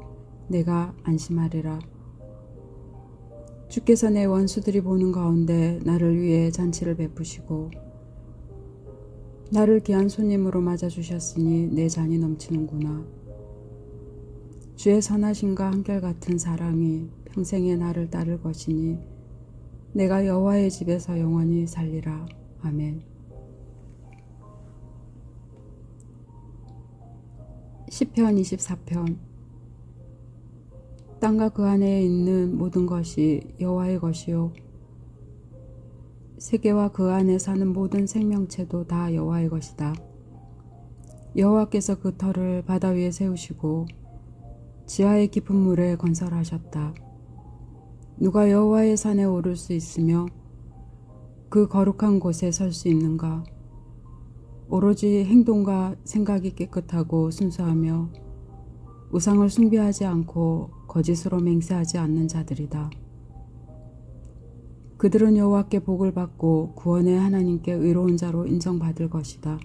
내가 안심하리라. 주께서 내 원수들이 보는 가운데 나를 위해 잔치를 베푸시고 나를 귀한 손님으로 맞아주셨으니 내 잔이 넘치는구나. 주의 선하심과 한결같은 사랑이 평생에 나를 따를 것이니 내가 여호와의 집에서 영원히 살리라. 아멘. 시편 24편. 땅과 그 안에 있는 모든 것이 여호와의 것이요 세계와 그 안에 사는 모든 생명체도 다 여호와의 것이다. 여호와께서 그 터를 바다 위에 세우시고 지하의 깊은 물에 건설하셨다. 누가 여호와의 산에 오를 수 있으며 그 거룩한 곳에 설 수 있는가? 오로지 행동과 생각이 깨끗하고 순수하며 우상을 숭배하지 않고 거짓으로 맹세하지 않는 자들이다. 그들은 여호와께 복을 받고 구원의 하나님께 의로운 자로 인정받을 것이다.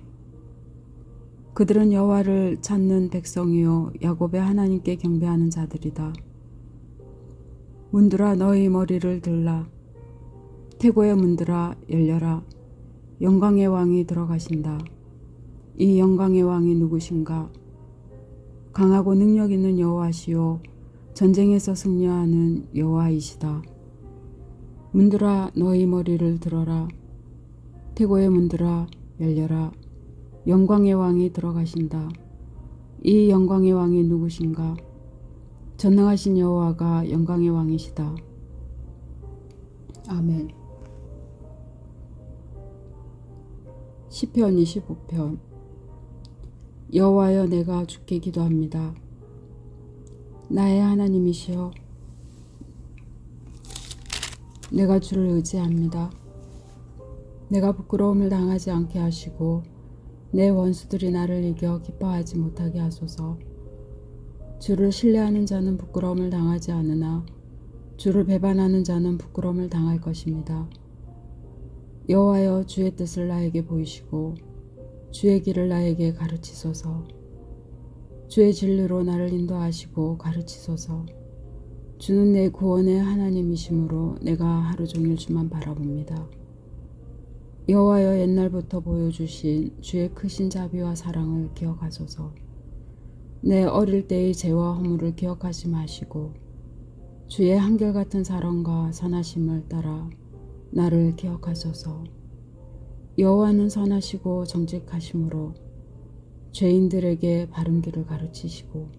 그들은 여호와를 찾는 백성이요 야곱의 하나님께 경배하는 자들이다. 문들아 너희 머리를 들라. 태고의 문들아 열려라. 영광의 왕이 들어가신다. 이 영광의 왕이 누구신가? 강하고 능력 있는 여호와시요 전쟁에서 승리하는 여호와이시다. 문들아 너희 머리를 들어라. 태고의 문들아 열려라. 영광의 왕이 들어가신다. 이 영광의 왕이 누구신가? 전능하신 여호와가 영광의 왕이시다. 아멘. 시편 25편. 여호와여, 내가 주께 기도합니다. 나의 하나님이시여, 내가 주를 의지합니다. 내가 부끄러움을 당하지 않게 하시고 내 원수들이 나를 이겨 기뻐하지 못하게 하소서. 주를 신뢰하는 자는 부끄러움을 당하지 않으나 주를 배반하는 자는 부끄러움을 당할 것입니다. 여호와여, 주의 뜻을 나에게 보이시고 주의 길을 나에게 가르치소서. 주의 진리로 나를 인도하시고 가르치소서. 주는 내 구원의 하나님이시므로 내가 하루 종일 주만 바라봅니다. 여호와여, 옛날부터 보여주신 주의 크신 자비와 사랑을 기억하소서. 내 어릴 때의 죄와 허물을 기억하지 마시고 주의 한결같은 사랑과 선하심을 따라 나를 기억하소서. 여호와는 선하시고 정직하심으로 죄인들에게 바른 길을 가르치시고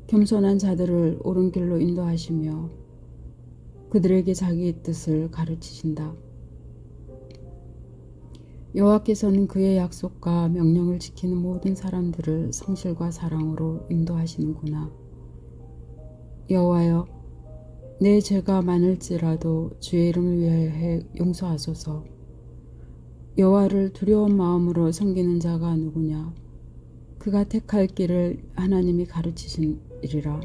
겸손한 자들을 옳은 길로 인도하시며 그들에게 자기의 뜻을 가르치신다. 여호와께서는 그의 약속과 명령을 지키는 모든 사람들을 성실과 사랑으로 인도하시는구나. 여호와여, 내 죄가 많을지라도 주의 이름을 위하여 용서하소서. 여호와를 두려운 마음으로 섬기는 자가 누구냐? 그가 택할 길을 하나님이 가르치시리라.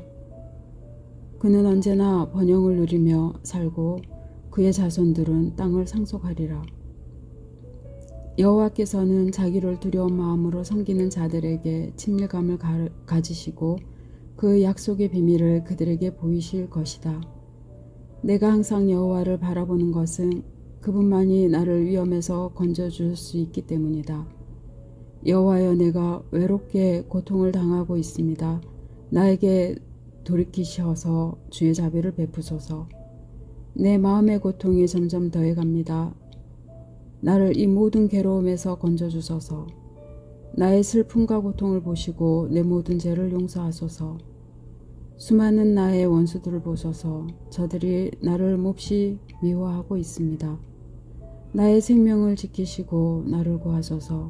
그는 언제나 번영을 누리며 살고 그의 자손들은 땅을 상속하리라. 여호와께서는 자기를 두려운 마음으로 섬기는 자들에게 친밀감을 가지시고 그 약속의 비밀을 그들에게 보이실 것이다. 내가 항상 여호와를 바라보는 것은 그분만이 나를 위험에서 건져줄 수 있기 때문이다. 여호와여, 내가 외롭게 고통을 당하고 있습니다. 나에게 돌이키셔서 주의 자비를 베푸소서. 내 마음의 고통이 점점 더해갑니다. 나를 이 모든 괴로움에서 건져주소서. 나의 슬픔과 고통을 보시고 내 모든 죄를 용서하소서. 수많은 나의 원수들을 보소서. 저들이 나를 몹시 미워하고 있습니다. 나의 생명을 지키시고 나를 구하소서.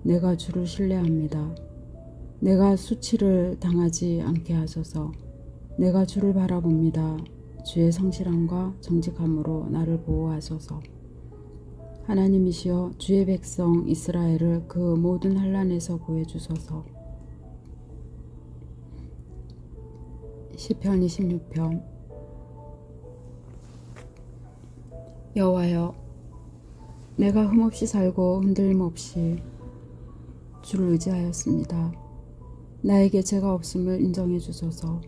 내가 주를 신뢰합니다. 내가 수치를 당하지 않게 하소서. 내가 주를 바라봅니다. 주의 성실함과 정직함으로 나를 보호하소서. 하나님이시여, 주의 백성 이스라엘을 그 모든 환난에서 구해주소서. 시편 26편. 여호와여, 내가 흠없이 살고 흔들림 없이 주를 의지하였습니다. 나에게 죄가 없음을 인정해 주소서.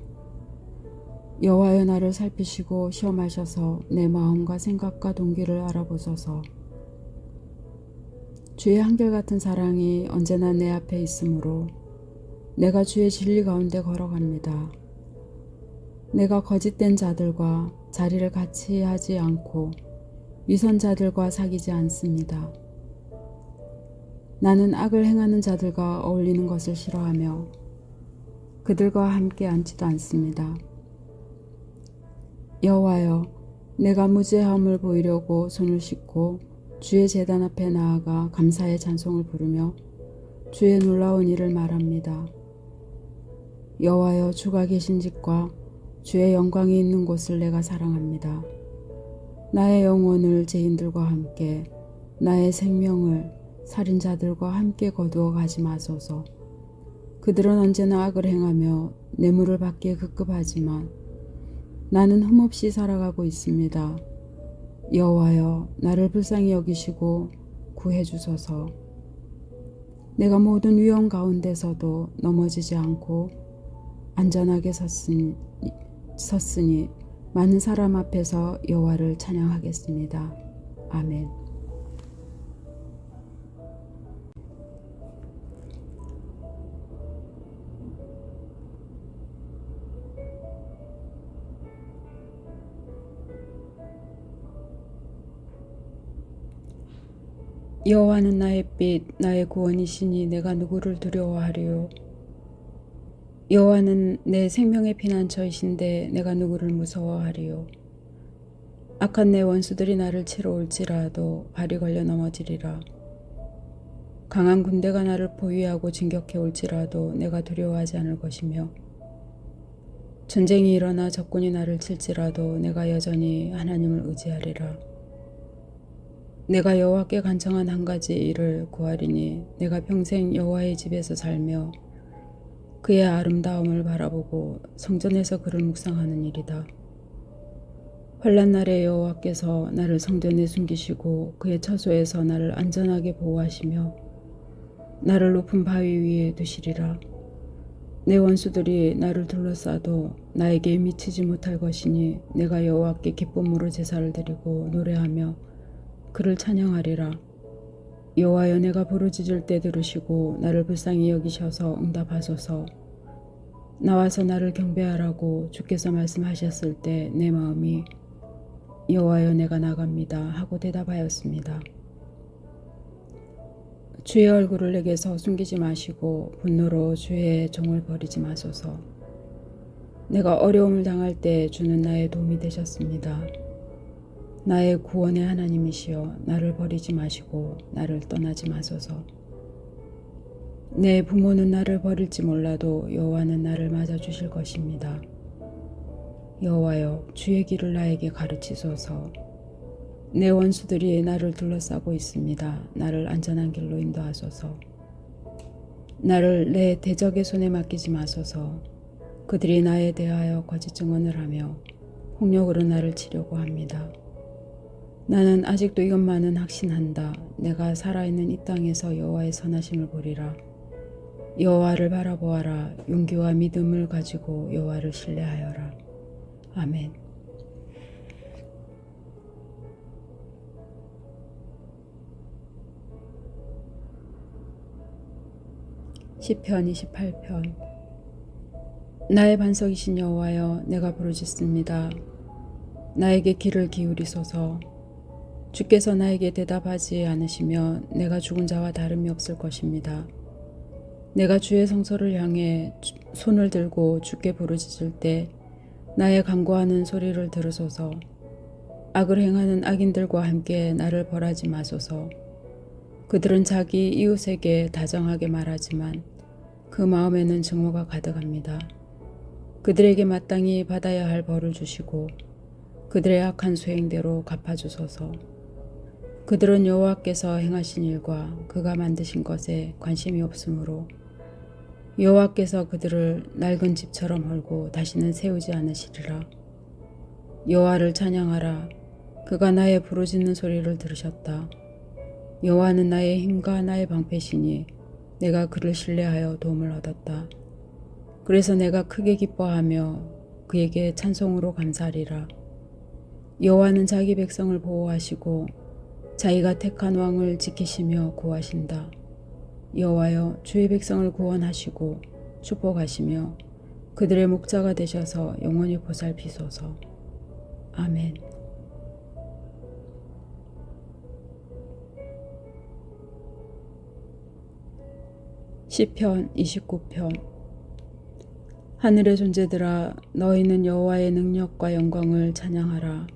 여호와여, 나를 살피시고 시험하셔서 내 마음과 생각과 동기를 알아보소서. 주의 한결같은 사랑이 언제나 내 앞에 있으므로 내가 주의 진리 가운데 걸어갑니다. 내가 거짓된 자들과 자리를 같이 하지 않고 위선자들과 사귀지 않습니다. 나는 악을 행하는 자들과 어울리는 것을 싫어하며 그들과 함께 앉지도 않습니다. 여호와여, 내가 무죄함을 보이려고 손을 씻고 주의 제단 앞에 나아가 감사의 찬송을 부르며 주의 놀라운 일을 말합니다. 여호와여, 주가 계신 집과 주의 영광이 있는 곳을 내가 사랑합니다. 나의 영혼을 죄인들과 함께, 나의 생명을 살인자들과 함께 거두어 가지 마소서. 그들은 언제나 악을 행하며 뇌물을 받기에 급급하지만 나는 흠없이 살아가고 있습니다. 여호와여, 나를 불쌍히 여기시고 구해주소서. 내가 모든 위험 가운데서도 넘어지지 않고 안전하게 섰으니 많은 사람 앞에서 여호와를 찬양하겠습니다. 아멘. 여호와는 나의 빛, 나의 구원이시니 내가 누구를 두려워하리요. 여호와는 내 생명의 피난처이신데 내가 누구를 무서워하리요. 악한 내 원수들이 나를 치러 올지라도 발이 걸려 넘어지리라. 강한 군대가 나를 포위하고 진격해 올지라도 내가 두려워하지 않을 것이며 전쟁이 일어나 적군이 나를 칠지라도 내가 여전히 하나님을 의지하리라. 내가 여호와께 간청한 한 가지 일을 구하리니 내가 평생 여호와의 집에서 살며 그의 아름다움을 바라보고 성전에서 그를 묵상하는 일이다. 환난 날에 여호와께서 나를 성전에 숨기시고 그의 처소에서 나를 안전하게 보호하시며 나를 높은 바위 위에 두시리라. 내 원수들이 나를 둘러싸도 나에게 미치지 못할 것이니 내가 여호와께 기쁨으로 제사를 드리고 노래하며 그를 찬양하리라. 여호와여, 내가 부르짖을 때 들으시고 나를 불쌍히 여기셔서 응답하소서. 나와서 나를 경배하라고 주께서 말씀하셨을 때 내 마음이 여호와여, 내가 나갑니다 하고 대답하였습니다. 주의 얼굴을 내게서 숨기지 마시고 분노로 주의 종을 버리지 마소서. 내가 어려움을 당할 때 주는 나의 도움이 되셨습니다. 나의 구원의 하나님이시여, 나를 버리지 마시고 나를 떠나지 마소서. 내 부모는 나를 버릴지 몰라도 여호와는 나를 맞아주실 것입니다. 여호와여, 주의 길을 나에게 가르치소서. 내 원수들이 나를 둘러싸고 있습니다. 나를 안전한 길로 인도하소서. 나를 내 대적의 손에 맡기지 마소서. 그들이 나에 대하여 거짓 증언을 하며 폭력으로 나를 치려고 합니다. 나는 아직도 이것만은 확신한다. 내가 살아있는 이 땅에서 여호와의 선하심을 보리라. 여호와를 바라보아라. 용기와 믿음을 가지고 여호와를 신뢰하여라. 아멘. 시편 28편. 나의 반석이신 여호와여, 내가 부르짖습니다. 나에게 귀를 기울이소서. 주께서 나에게 대답하지 않으시면 내가 죽은 자와 다름이 없을 것입니다. 내가 주의 성소를 향해 손을 들고 주께 부르짖을 때 나의 간구하는 소리를 들으소서. 악을 행하는 악인들과 함께 나를 벌하지 마소서. 그들은 자기 이웃에게 다정하게 말하지만 그 마음에는 증오가 가득합니다. 그들에게 마땅히 받아야 할 벌을 주시고 그들의 악한 수행대로 갚아주소서. 그들은 여호와께서 행하신 일과 그가 만드신 것에 관심이 없으므로 여호와께서 그들을 낡은 집처럼 헐고 다시는 세우지 않으시리라. 여호와를 찬양하라. 그가 나의 부르짖는 소리를 들으셨다. 여호와는 나의 힘과 나의 방패시니 내가 그를 신뢰하여 도움을 얻었다. 그래서 내가 크게 기뻐하며 그에게 찬송으로 감사하리라. 여호와는 자기 백성을 보호하시고 자기가 택한 왕을 지키시며 구하신다. 여호와여, 주의 백성을 구원하시고 축복하시며 그들의 목자가 되셔서 영원히 보살피소서. 아멘. 시편 29편. 하늘의 존재들아, 너희는 여호와의 능력과 영광을 찬양하라.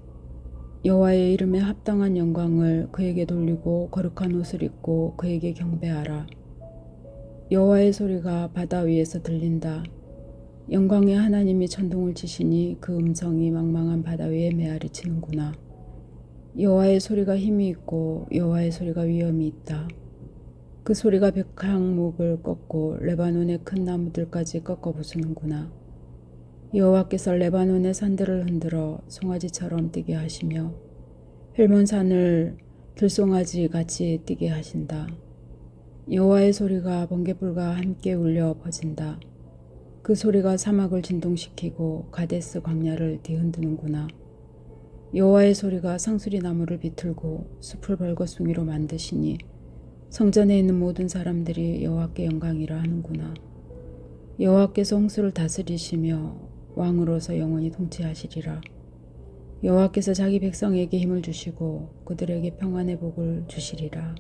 여호와의 이름에 합당한 영광을 그에게 돌리고 거룩한 옷을 입고 그에게 경배하라. 여호와의 소리가 바다 위에서 들린다. 영광의 하나님이 천둥을 치시니 그 음성이 망망한 바다 위에 메아리 치는구나. 여호와의 소리가 힘이 있고 여호와의 소리가 위엄이 있다. 그 소리가 백향목을 꺾고 레바논의 큰 나무들까지 꺾어 부수는구나. 여호와께서 레바논의 산들을 흔들어 송아지처럼 뛰게 하시며 헬몬산을 들송아지 같이 뛰게 하신다. 여호와의 소리가 번갯불과 함께 울려 퍼진다. 그 소리가 사막을 진동시키고 가데스 광야를 뒤흔드는구나. 여호와의 소리가 상수리 나무를 비틀고 숲을 벌거숭이로 만드시니 성전에 있는 모든 사람들이 여호와께 영광이라 하는구나. 여호와께서 홍수를 다스리시며 왕으로서 영원히 통치하시리라. 여호와께서 자기 백성에게 힘을 주시고 그들에게 평안의 복을 주시리라.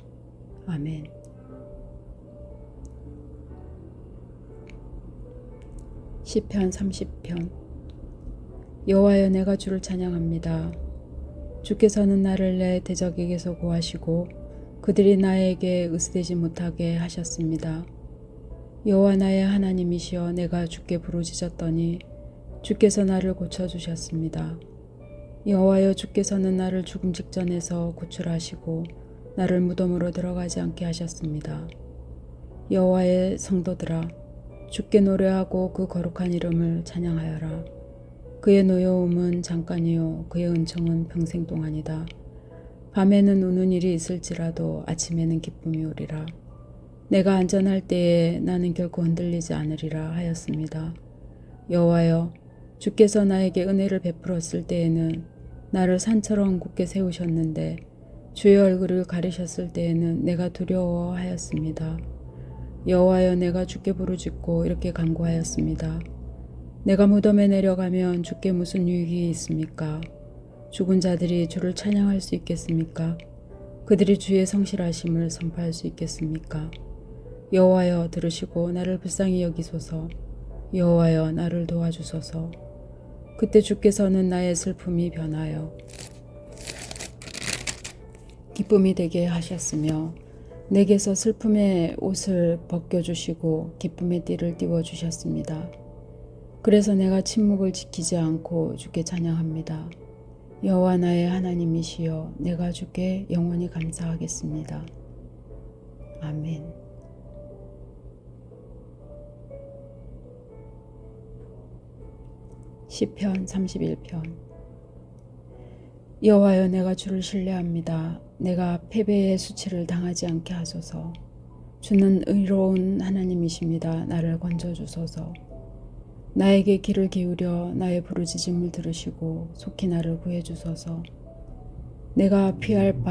아멘. 시편 30편. 여호와여, 내가 주를 찬양합니다. 주께서는 나를 내 대적에게서 구하시고 그들이 나에게 으스대지 못하게 하셨습니다. 여호와 나의 하나님이시여, 내가 주께 부르짖었더니 주께서 나를 고쳐주셨습니다. 여호와여, 주께서는 나를 죽음 직전에서 구출하시고 나를 무덤으로 들어가지 않게 하셨습니다. 여호와의 성도들아, 주께 노래하고 그 거룩한 이름을 찬양하여라. 그의 노여움은 잠깐이요 그의 은총은 평생 동안이다. 밤에는 우는 일이 있을지라도 아침에는 기쁨이 오리라. 내가 안전할 때에 나는 결코 흔들리지 않으리라 하였습니다. 여호와여, 주께서 나에게 은혜를 베풀었을 때에는 나를 산처럼 굳게 세우셨는데 주의 얼굴을 가리셨을 때에는 내가 두려워하였습니다. 여호와여, 내가 주께 부르짖고 이렇게 간구하였습니다. 내가 무덤에 내려가면 주께 무슨 유익이 있습니까? 죽은 자들이 주를 찬양할 수 있겠습니까? 그들이 주의 성실하심을 선포할 수 있겠습니까? 여호와여, 들으시고 나를 불쌍히 여기소서. 여호와여, 나를 도와주소서. 그때 주께서는 나의 슬픔이 변하여 기쁨이 되게 하셨으며 내게서 슬픔의 옷을 벗겨주시고 기쁨의 띠를 띄워주셨습니다. 그래서 내가 침묵을 지키지 않고 주께 찬양합니다. 여호와 나의 하나님이시여, 내가 주께 영원히 감사하겠습니다. 아멘. 시편 31편. 여호와여, 내가 주를 신뢰합니다. 내가 패배의 수치를 당하지 않게 하소서. 주는 의로운 하나님이십니다. 나를 건져주소서. 나에게 귀를 기울여 나의 부르짖음을 들으시고 속히 나를 구해주소서. 내가 피할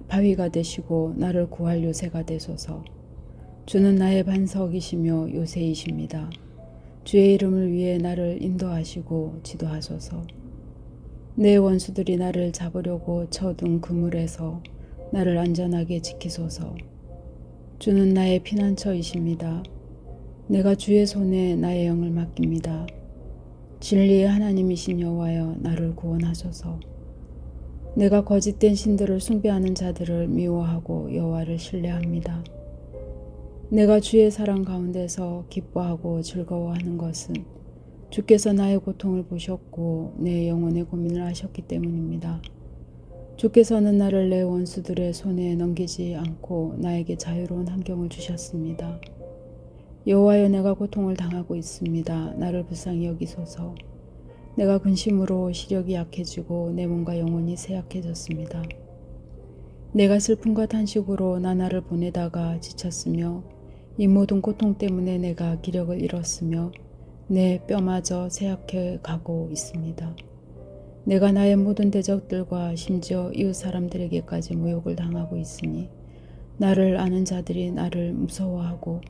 바위가 되시고 나를 구할 요새가 되소서. 주는 나의 반석이시며 요새이십니다. 주의 이름을 위해 나를 인도하시고 지도하소서. 내 원수들이 나를 잡으려고 쳐둔 그물에서 나를 안전하게 지키소서. 주는 나의 피난처이십니다. 내가 주의 손에 나의 영을 맡깁니다. 진리의 하나님이신 여호와여, 나를 구원하소서. 내가 거짓된 신들을 숭배하는 자들을 미워하고 여호와를 신뢰합니다. 내가 주의 사랑 가운데서 기뻐하고 즐거워하는 것은 주께서 나의 고통을 보셨고 내 영혼의 고민을 하셨기 때문입니다. 주께서는 나를 내 원수들의 손에 넘기지 않고 나에게 자유로운 환경을 주셨습니다. 여호와여, 내가 고통을 당하고 있습니다. 나를 불쌍히 여기소서. 내가 근심으로 시력이 약해지고 내 몸과 영혼이 쇠약해졌습니다. 내가 슬픔과 탄식으로 나날을 보내다가 지쳤으며 이 모든 고통 때문에 내가 기력을 잃었으며 내 뼈마저 쇠약해 가고 있습니다. 내가 나의 모든 대적들과 심지어 이웃 사람들에게까지 모욕을 당하고 있으니 나를 아는 자들이 나를 무서워하고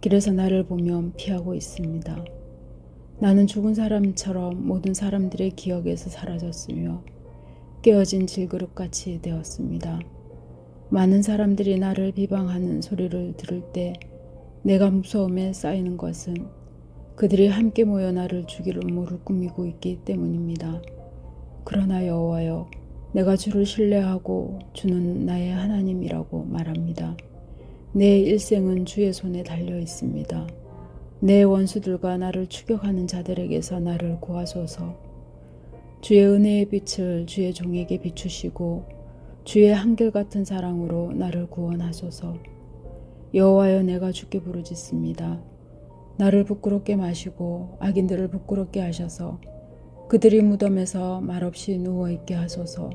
길에서 나를 보면 피하고 있습니다. 나는 죽은 사람처럼 모든 사람들의 기억에서 사라졌으며 깨어진 질그릇같이 되었습니다. 많은 사람들이 나를 비방하는 소리를 들을 때 내가 무서움에 쌓이는 것은 그들이 함께 모여 나를 죽일 음모를 꾸미고 있기 때문입니다. 그러나 여호와여, 내가 주를 신뢰하고 주는 나의 하나님이라고 말합니다. 내 일생은 주의 손에 달려 있습니다. 내 원수들과 나를 추격하는 자들에게서 나를 구하소서. 주의 은혜의 빛을 주의 종에게 비추시고 주의 한결같은 사랑으로 나를 구원하소서. 여호와여, 내가 주께 부르짖습니다. 나를 부끄럽게 마시고 악인들을 부끄럽게 하셔서 그들이 무덤에서 말없이 누워있게 하소서.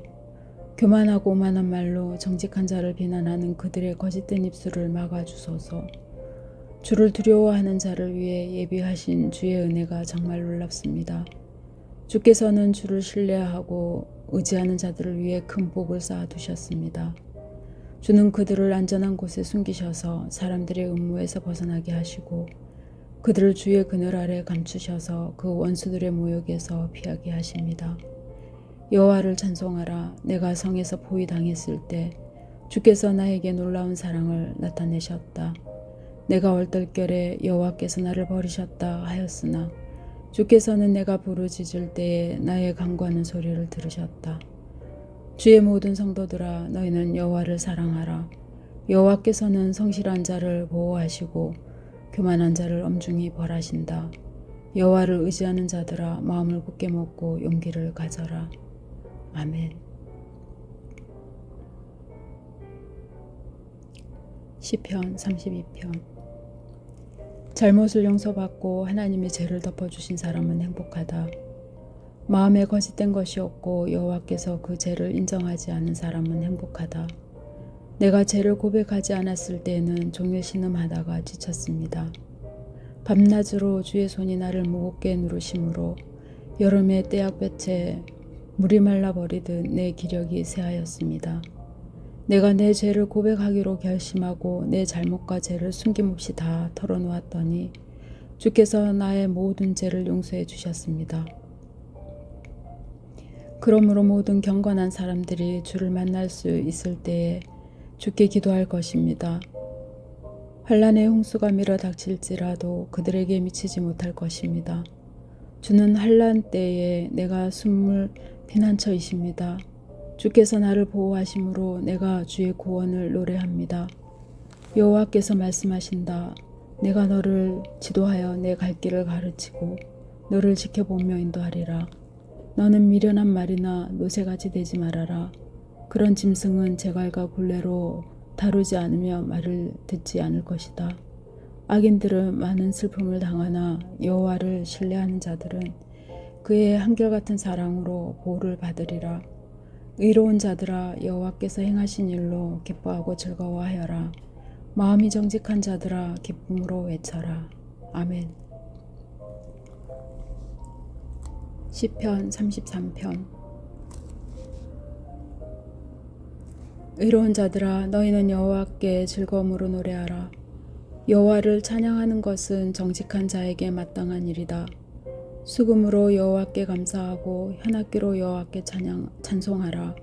교만하고 오만한 말로 정직한 자를 비난하는 그들의 거짓된 입술을 막아주소서. 주를 두려워하는 자를 위해 예비하신 주의 은혜가 정말 놀랍습니다. 주께서는 주를 신뢰하고 의지하는 자들을 위해 큰 복을 쌓아두셨습니다. 주는 그들을 안전한 곳에 숨기셔서 사람들의 음모에서 벗어나게 하시고 그들을 주의 그늘 아래 감추셔서 그 원수들의 모욕에서 피하게 하십니다. 여호와를 찬송하라. 내가 성에서 포위당했을 때 주께서 나에게 놀라운 사랑을 나타내셨다. 내가 얼떨결에 여호와께서 나를 버리셨다 하였으나 주께서는 내가 부르짖을 때에 나의 간구하는 소리를 들으셨다. 주의 모든 성도들아, 너희는 여호와를 사랑하라. 여호와께서는 성실한 자를 보호하시고 교만한 자를 엄중히 벌하신다. 여호와를 의지하는 자들아, 마음을 굳게 먹고 용기를 가져라. 아멘. 시편 32편. 잘못을 용서받고 하나님의 죄를 덮어주신 사람은 행복하다. 마음에 거짓된 것이 없고 여호와께서 그 죄를 인정하지 않은 사람은 행복하다. 내가 죄를 고백하지 않았을 때에는 종일 신음하다가 지쳤습니다. 밤낮으로 주의 손이 나를 무겁게 누르심으로 여름에 떼약볕에 물이 말라버리듯 내 기력이 쇠하였습니다. 내가 내 죄를 고백하기로 결심하고 내 잘못과 죄를 숨김없이 다 털어놓았더니 주께서 나의 모든 죄를 용서해 주셨습니다. 그러므로 모든 경건한 사람들이 주를 만날 수 있을 때에 주께 기도할 것입니다. 환난의 홍수가 밀어닥칠지라도 그들에게 미치지 못할 것입니다. 주는 환난 때에 내가 숨을 피난처이십니다. 주께서 나를 보호하심으로 내가 주의 구원을 노래합니다. 여호와께서 말씀하신다. 내가 너를 지도하여 내 갈 길을 가르치고 너를 지켜보며 인도하리라. 너는 미련한 말이나 노새같이 되지 말아라. 그런 짐승은 제갈과 굴레로 다루지 않으며 말을 듣지 않을 것이다. 악인들은 많은 슬픔을 당하나 여호와를 신뢰하는 자들은 그의 한결같은 사랑으로 보호를 받으리라. 의로운 자들아, 여호와께서 행하신 일로 기뻐하고 즐거워하여라. 마음이 정직한 자들아, 기쁨으로 외쳐라. 아멘. 시편 33편. 의로운 자들아, 너희는 여호와께 즐거움으로 노래하라. 여호와를 찬양하는 것은 정직한 자에게 마땅한 일이다. 수금으로 여호와께 감사하고 현악기로 여호와께 찬송하라.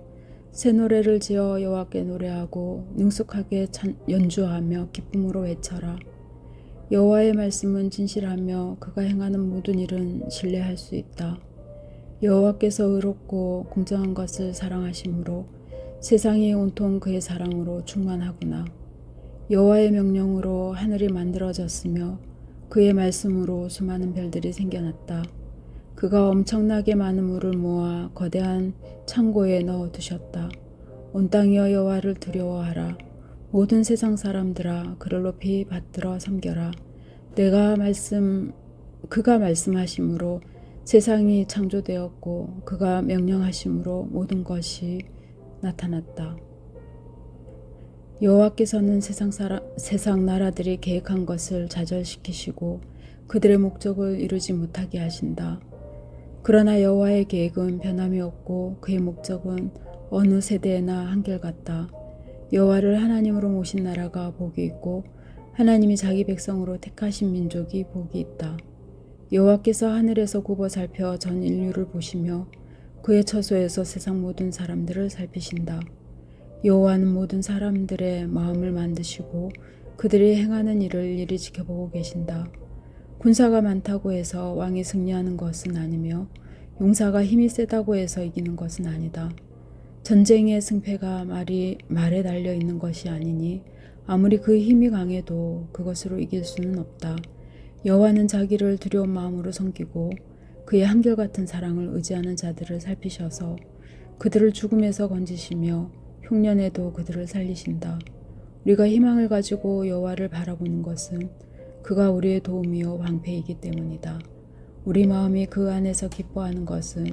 새 노래를 지어 여호와께 노래하고 능숙하게 연주하며 기쁨으로 외쳐라. 여호와의 말씀은 진실하며 그가 행하는 모든 일은 신뢰할 수 있다. 여호와께서 의롭고 공정한 것을 사랑하심으로 세상이 온통 그의 사랑으로 충만하구나. 여호와의 명령으로 하늘이 만들어졌으며 그의 말씀으로 수많은 별들이 생겨났다. 그가 엄청나게 많은 물을 모아 거대한 창고에 넣어두셨다. 온 땅이여 여호와를 두려워하라. 모든 세상 사람들아 그를 높이 받들어 섬겨라. 그가 말씀하심으로 세상이 창조되었고 그가 명령하심으로 모든 것이 나타났다. 여호와께서는 세상 나라들이 계획한 것을 좌절시키시고 그들의 목적을 이루지 못하게 하신다. 그러나 여호와의 계획은 변함이 없고 그의 목적은 어느 세대에나 한결같다. 여호와를 하나님으로 모신 나라가 복이 있고 하나님이 자기 백성으로 택하신 민족이 복이 있다. 여호와께서 하늘에서 굽어 살펴 전 인류를 보시며 그의 처소에서 세상 모든 사람들을 살피신다. 여호와는 모든 사람들의 마음을 만드시고 그들이 행하는 일을 일일이 지켜보고 계신다. 군사가 많다고 해서 왕이 승리하는 것은 아니며 용사가 힘이 세다고 해서 이기는 것은 아니다. 전쟁의 승패가 말에 달려 있는 것이 아니니 아무리 그 힘이 강해도 그것으로 이길 수는 없다. 여호와는 자기를 두려운 마음으로 섬기고 그의 한결같은 사랑을 의지하는 자들을 살피셔서 그들을 죽음에서 건지시며 흉년에도 그들을 살리신다. 우리가 희망을 가지고 여호와를 바라보는 것은 그가 우리의 도움이요 방패이기 때문이다. 우리 마음이 그 안에서 기뻐하는 것은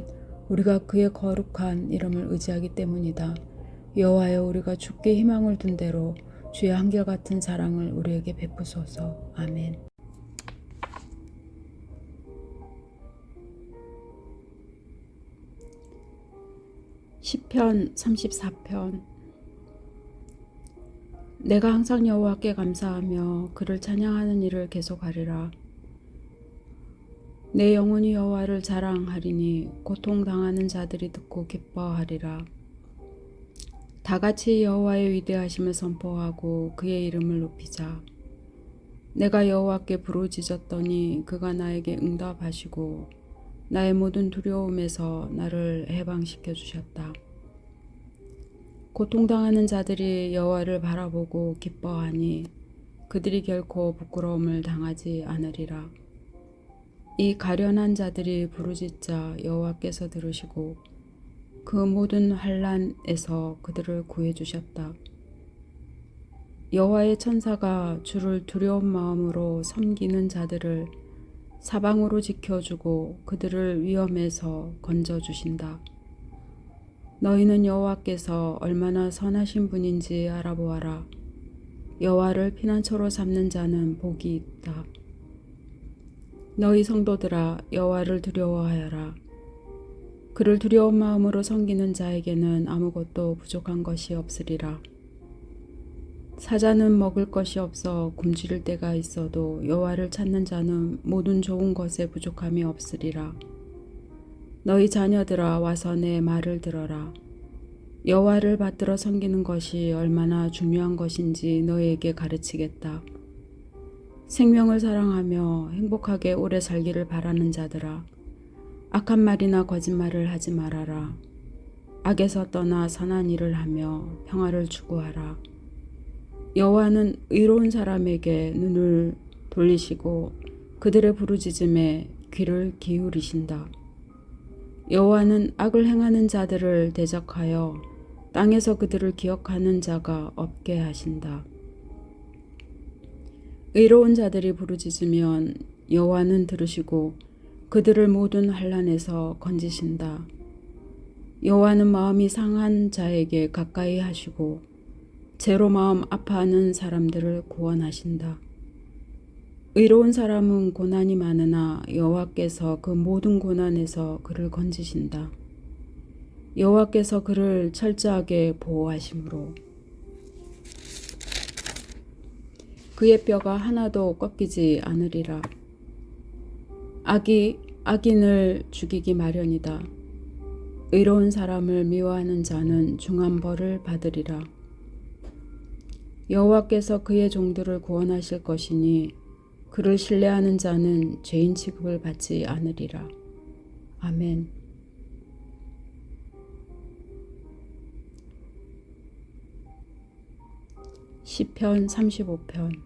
우리가 그의 거룩한 이름을 의지하기 때문이다. 여호와여, 우리가 주께 희망을 둔 대로 주의 한결같은 사랑을 우리에게 베푸소서. 아멘. 시편 34편. 내가 항상 여호와께 감사하며 그를 찬양하는 일을 계속하리라. 내 영혼이 여호와를 자랑하리니 고통당하는 자들이 듣고 기뻐하리라. 다같이 여호와의 위대하심을 선포하고 그의 이름을 높이자. 내가 여호와께 부르짖었더니 그가 나에게 응답하시고 나의 모든 두려움에서 나를 해방시켜 주셨다. 고통당하는 자들이 여호와를 바라보고 기뻐하니 그들이 결코 부끄러움을 당하지 않으리라. 이 가련한 자들이 부르짖자 여호와께서 들으시고 그 모든 환난에서 그들을 구해 주셨다. 여호와의 천사가 주를 두려운 마음으로 섬기는 자들을 사방으로 지켜주고 그들을 위험에서 건져주신다. 너희는 여호와께서 얼마나 선하신 분인지 알아보아라. 여호와를 피난처로 삼는 자는 복이 있다. 너희 성도들아, 여호와를 두려워하여라. 그를 두려운 마음으로 섬기는 자에게는 아무것도 부족한 것이 없으리라. 사자는 먹을 것이 없어 굶주릴 때가 있어도 여호와를 찾는 자는 모든 좋은 것에 부족함이 없으리라. 너희 자녀들아, 와서 내 말을 들어라. 여호와를 받들어 섬기는 것이 얼마나 중요한 것인지 너희에게 가르치겠다. 생명을 사랑하며 행복하게 오래 살기를 바라는 자들아, 악한 말이나 거짓말을 하지 말아라. 악에서 떠나 선한 일을 하며 평화를 추구하라. 여호와는 의로운 사람에게 눈을 돌리시고 그들의 부르짖음에 귀를 기울이신다. 여호와는 악을 행하는 자들을 대적하여 땅에서 그들을 기억하는 자가 없게 하신다. 의로운 자들이 부르짖으면 여호와는 들으시고 그들을 모든 환난에서 건지신다. 여호와는 마음이 상한 자에게 가까이 하시고 죄로 마음 아파하는 사람들을 구원하신다. 의로운 사람은 고난이 많으나 여호와께서 그 모든 고난에서 그를 건지신다. 여호와께서 그를 철저하게 보호하심으로 그의 뼈가 하나도 꺾이지 않으리라. 악이 악인을 죽이기 마련이다. 의로운 사람을 미워하는 자는 중한 벌을 받으리라. 여호와께서 그의 종들을 구원하실 것이니 그를 신뢰하는 자는 죄인 취급을 받지 않으리라. 아멘. 시편 35편.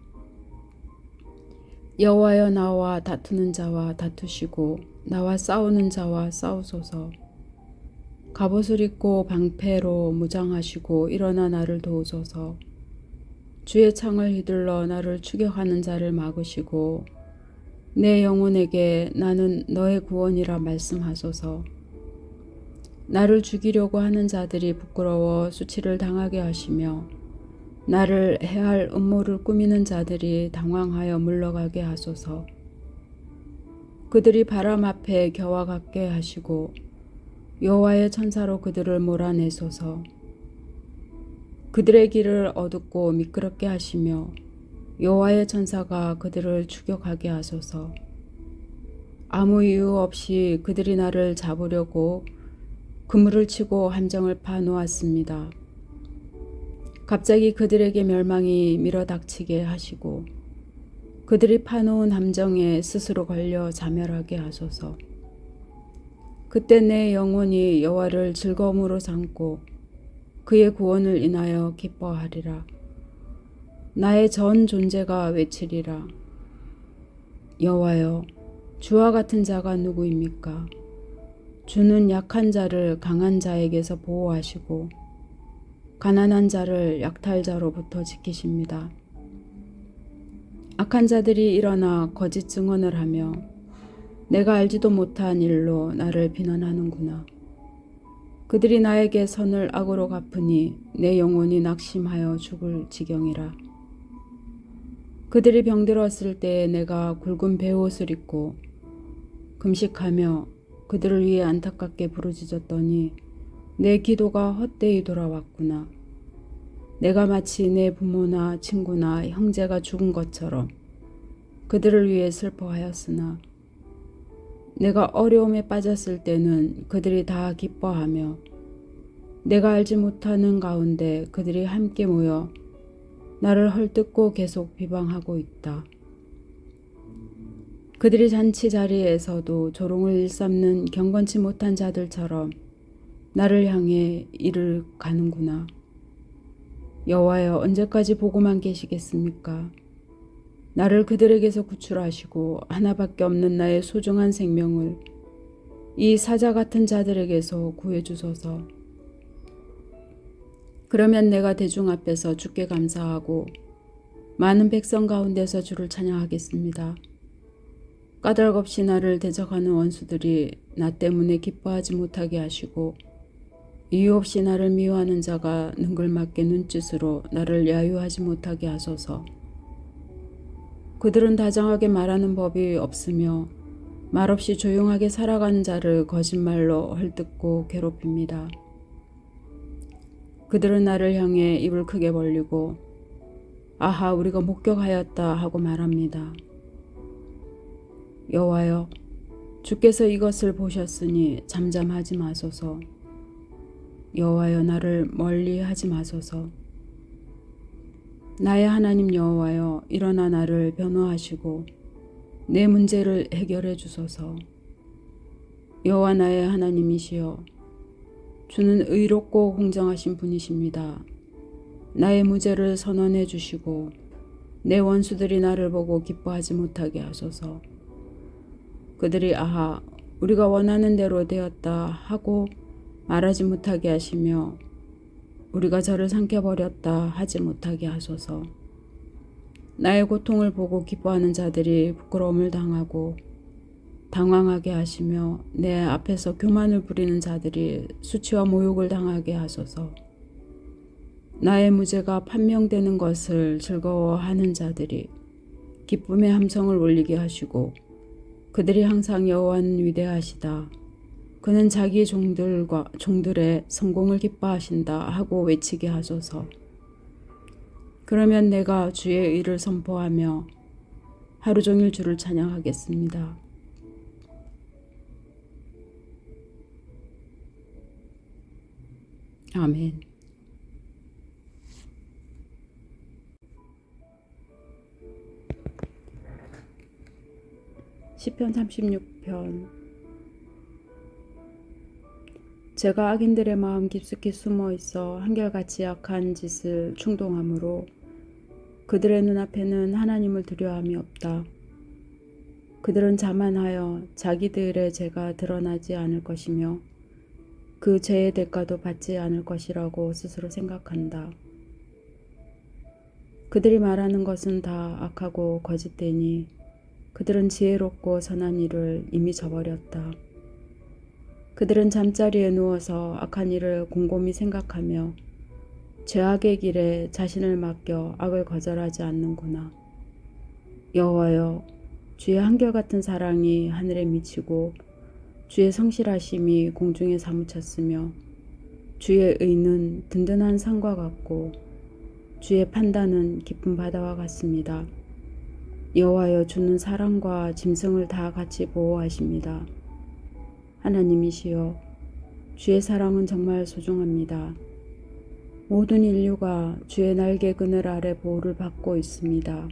여호와여, 나와 다투는 자와 다투시고 나와 싸우는 자와 싸우소서. 갑옷을 입고 방패로 무장하시고 일어나 나를 도우소서. 주의 창을 휘둘러 나를 추격하는 자를 막으시고 내 영혼에게 나는 너의 구원이라 말씀하소서. 나를 죽이려고 하는 자들이 부끄러워 수치를 당하게 하시며 나를 해할 음모를 꾸미는 자들이 당황하여 물러가게 하소서. 그들이 바람 앞에 겨와 같게 하시고 여호와의 천사로 그들을 몰아내소서. 그들의 길을 어둡고 미끄럽게 하시며 여호와의 천사가 그들을 추격하게 하소서. 아무 이유 없이 그들이 나를 잡으려고 그물을 치고 함정을 파 놓았습니다. 갑자기 그들에게 멸망이 밀어닥치게 하시고 그들이 파놓은 함정에 스스로 걸려 자멸하게 하소서. 그때 내 영혼이 여호와를 즐거움으로 삼고 그의 구원을 인하여 기뻐하리라. 나의 전 존재가 외치리라. 여호와여, 주와 같은 자가 누구입니까? 주는 약한 자를 강한 자에게서 보호하시고 가난한 자를 약탈자로부터 지키십니다. 악한 자들이 일어나 거짓 증언을 하며 내가 알지도 못한 일로 나를 비난하는구나. 그들이 나에게 선을 악으로 갚으니 내 영혼이 낙심하여 죽을 지경이라. 그들이 병들었을 때에 내가 굵은 베옷을 입고 금식하며 그들을 위해 안타깝게 부르짖었더니 내 기도가 헛되이 돌아왔구나. 내가 마치 내 부모나 친구나 형제가 죽은 것처럼 그들을 위해 슬퍼하였으나 내가 어려움에 빠졌을 때는 그들이 다 기뻐하며 내가 알지 못하는 가운데 그들이 함께 모여 나를 헐뜯고 계속 비방하고 있다. 그들이 잔치 자리에서도 조롱을 일삼는 경건치 못한 자들처럼 나를 향해 이를 가는구나. 여호와여, 언제까지 보고만 계시겠습니까? 나를 그들에게서 구출하시고 하나밖에 없는 나의 소중한 생명을 이 사자 같은 자들에게서 구해주소서. 그러면 내가 대중 앞에서 주께 감사하고 많은 백성 가운데서 주를 찬양하겠습니다. 까닭없이 나를 대적하는 원수들이 나 때문에 기뻐하지 못하게 하시고 이유 없이 나를 미워하는 자가 능글맞게 눈짓으로 나를 야유하지 못하게 하소서. 그들은 다정하게 말하는 법이 없으며 말없이 조용하게 살아가는 자를 거짓말로 헐뜯고 괴롭힙니다. 그들은 나를 향해 입을 크게 벌리고 아하, 우리가 목격하였다 하고 말합니다. 여호와여, 주께서 이것을 보셨으니 잠잠하지 마소서. 여호와여, 나를 멀리 하지 마소서. 나의 하나님 여호와여, 일어나 나를 변호하시고 내 문제를 해결해 주소서. 여호와 나의 하나님이시여, 주는 의롭고 공정하신 분이십니다. 나의 무죄를 선언해 주시고 내 원수들이 나를 보고 기뻐하지 못하게 하소서. 그들이 아하, 우리가 원하는 대로 되었다 하고 말하지 못하게 하시며 우리가 저를 삼켜버렸다 하지 못하게 하소서. 나의 고통을 보고 기뻐하는 자들이 부끄러움을 당하고 당황하게 하시며 내 앞에서 교만을 부리는 자들이 수치와 모욕을 당하게 하소서. 나의 무죄가 판명되는 것을 즐거워하는 자들이 기쁨의 함성을 울리게 하시고 그들이 항상 여호와는 위대하시다. 그는 자기 종들의 성공을 기뻐하신다 하고 외치게 하소서. 그러면 내가 주의 의를 선포하며 하루 종일 주를 찬양하겠습니다. 아멘. 시편 36편. 제가 악인들의 마음 깊숙이 숨어 있어 한결같이 악한 짓을 충동함으로 그들의 눈앞에는 하나님을 두려움이 없다. 그들은 자만하여 자기들의 죄가 드러나지 않을 것이며 그 죄의 대가도 받지 않을 것이라고 스스로 생각한다. 그들이 말하는 것은 다 악하고 거짓되니 그들은 지혜롭고 선한 일을 이미 저버렸다. 그들은 잠자리에 누워서 악한 일을 곰곰이 생각하며 죄악의 길에 자신을 맡겨 악을 거절하지 않는구나. 여호와여, 주의 한결같은 사랑이 하늘에 미치고 주의 성실하심이 공중에 사무쳤으며 주의 의는 든든한 산과 같고 주의 판단은 깊은 바다와 같습니다. 여호와여, 주는 사람과 짐승을 다 같이 보호하십니다. 하나님이시여, 주의 사랑은 정말 소중합니다. 모든 인류가 주의 날개 그늘 아래 보호를 받고 있습니다.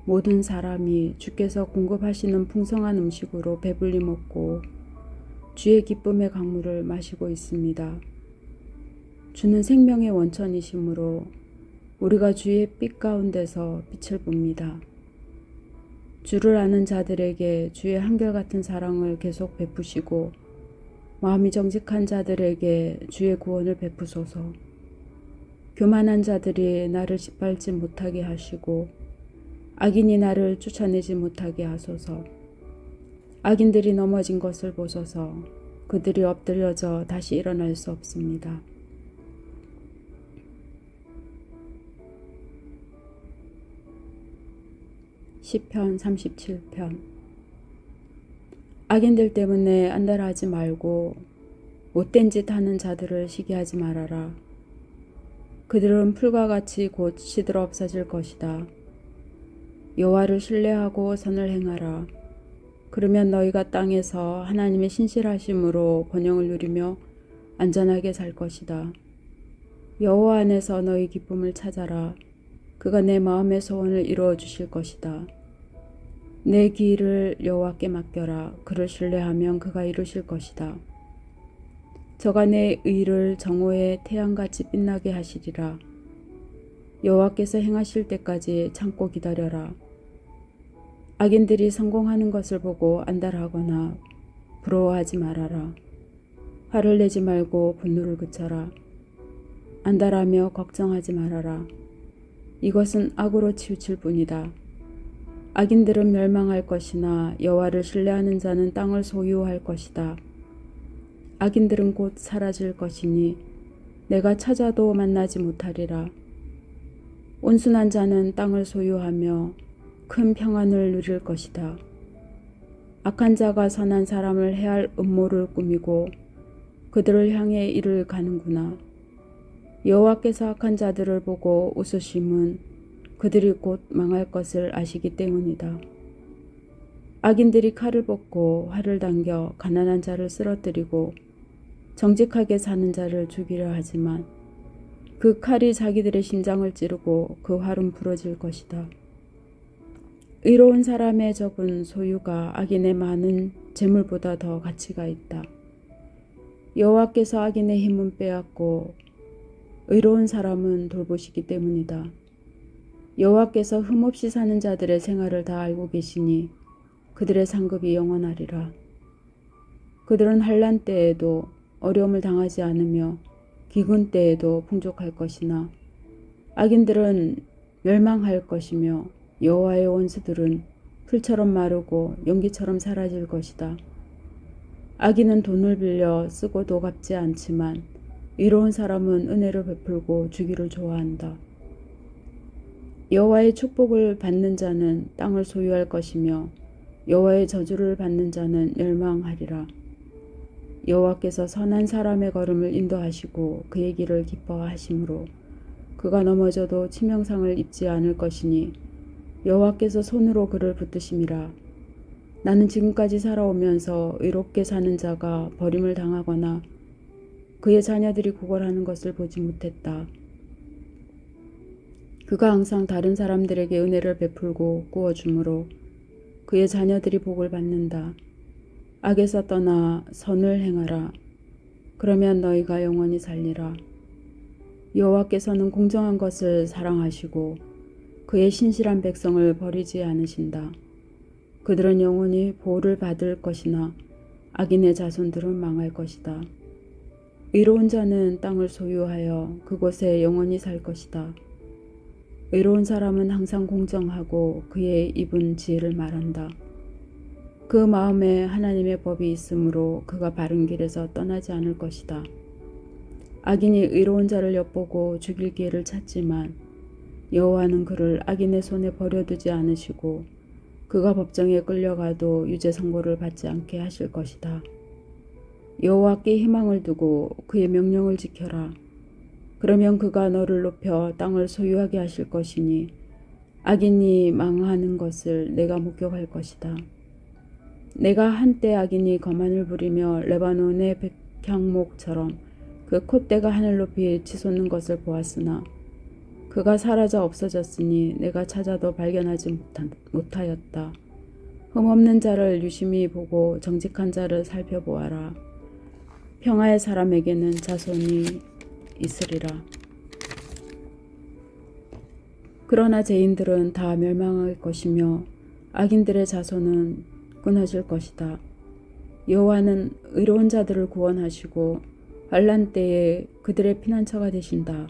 모든 사람이 주께서 공급하시는 풍성한 음식으로 배불리 먹고 주의 기쁨의 강물을 마시고 있습니다. 주는 생명의 원천이시므로 우리가 주의 빛 가운데서 빛을 봅니다. 주를 아는 자들에게 주의 한결같은 사랑을 계속 베푸시고 마음이 정직한 자들에게 주의 구원을 베푸소서. 교만한 자들이 나를 짓밟지 못하게 하시고 악인이 나를 쫓아내지 못하게 하소서. 악인들이 넘어진 것을 보소서. 그들이 엎드려져 다시 일어날 수 없습니다. 시편 37편. 악인들 때문에 안달하지 말고 못된 짓 하는 자들을 시기하지 말아라. 그들은 풀과 같이 곧 시들어 없어질 것이다. 여호와를 신뢰하고 선을 행하라. 그러면 너희가 땅에서 하나님의 신실하심으로 번영을 누리며 안전하게 살 것이다. 여호와 안에서 너희 기쁨을 찾아라. 그가 내 마음의 소원을 이루어 주실 것이다. 내 길을 여호와께 맡겨라. 그를 신뢰하면 그가 이루실 것이다. 저가 내 의를 정오의 태양같이 빛나게 하시리라. 여호와께서 행하실 때까지 참고 기다려라. 악인들이 성공하는 것을 보고 안달하거나 부러워하지 말아라. 화를 내지 말고 분노를 그쳐라. 안달하며 걱정하지 말아라. 이것은 악으로 치우칠 뿐이다. 악인들은 멸망할 것이나 여호와를 신뢰하는 자는 땅을 소유할 것이다. 악인들은 곧 사라질 것이니 내가 찾아도 만나지 못하리라. 온순한 자는 땅을 소유하며 큰 평안을 누릴 것이다. 악한 자가 선한 사람을 해할 음모를 꾸미고 그들을 향해 이를 가는구나. 여호와께서 악한 자들을 보고 웃으심은 그들이 곧 망할 것을 아시기 때문이다. 악인들이 칼을 뽑고 활을 당겨 가난한 자를 쓰러뜨리고 정직하게 사는 자를 죽이려 하지만 그 칼이 자기들의 심장을 찌르고 그 활은 부러질 것이다. 의로운 사람의 적은 소유가 악인의 많은 재물보다 더 가치가 있다. 여호와께서 악인의 힘은 빼앗고 의로운 사람은 돌보시기 때문이다. 여호와께서 흠없이 사는 자들의 생활을 다 알고 계시니 그들의 상급이 영원하리라. 그들은 환난 때에도 어려움을 당하지 않으며 기근 때에도 풍족할 것이나 악인들은 멸망할 것이며 여호와의 원수들은 풀처럼 마르고 연기처럼 사라질 것이다. 악인은 돈을 빌려 쓰고도 갚지 않지만 의로운 사람은 은혜를 베풀고 주기를 좋아한다. 여호와의 축복을 받는 자는 땅을 소유할 것이며 여호와의 저주를 받는 자는 멸망하리라. 여호와께서 선한 사람의 걸음을 인도하시고 그의 길을 기뻐하심으로 그가 넘어져도 치명상을 입지 않을 것이니 여호와께서 손으로 그를 붙드심이라. 나는 지금까지 살아오면서 의롭게 사는 자가 버림을 당하거나 그의 자녀들이 구걸하는 것을 보지 못했다. 그가 항상 다른 사람들에게 은혜를 베풀고 구워주므로 그의 자녀들이 복을 받는다. 악에서 떠나 선을 행하라. 그러면 너희가 영원히 살리라. 여호와께서는 공정한 것을 사랑하시고 그의 신실한 백성을 버리지 않으신다. 그들은 영원히 보호를 받을 것이나 악인의 자손들은 망할 것이다. 의로운 자는 땅을 소유하여 그곳에 영원히 살 것이다. 의로운 사람은 항상 공정하고 그의 입은 지혜를 말한다. 그 마음에 하나님의 법이 있으므로 그가 바른 길에서 떠나지 않을 것이다. 악인이 의로운 자를 엿보고 죽일 기회를 찾지만 여호와는 그를 악인의 손에 버려두지 않으시고 그가 법정에 끌려가도 유죄 선고를 받지 않게 하실 것이다. 여호와께 희망을 두고 그의 명령을 지켜라. 그러면 그가 너를 높여 땅을 소유하게 하실 것이니 악인이 망하는 것을 내가 목격할 것이다. 내가 한때 악인이 거만을 부리며 레바논의 백향목처럼 그 콧대가 하늘 높이 치솟는 것을 보았으나 그가 사라져 없어졌으니 내가 찾아도 발견하지 못하였다. 흠없는 자를 유심히 보고 정직한 자를 살펴보아라. 평화의 사람에게는 자손이 있으리라. 그러나 죄인들은 다 멸망할 것이며 악인들의 자손은 끊어질 것이다. 여호와는 의로운 자들을 구원하시고 환난 때에 그들의 피난처가 되신다.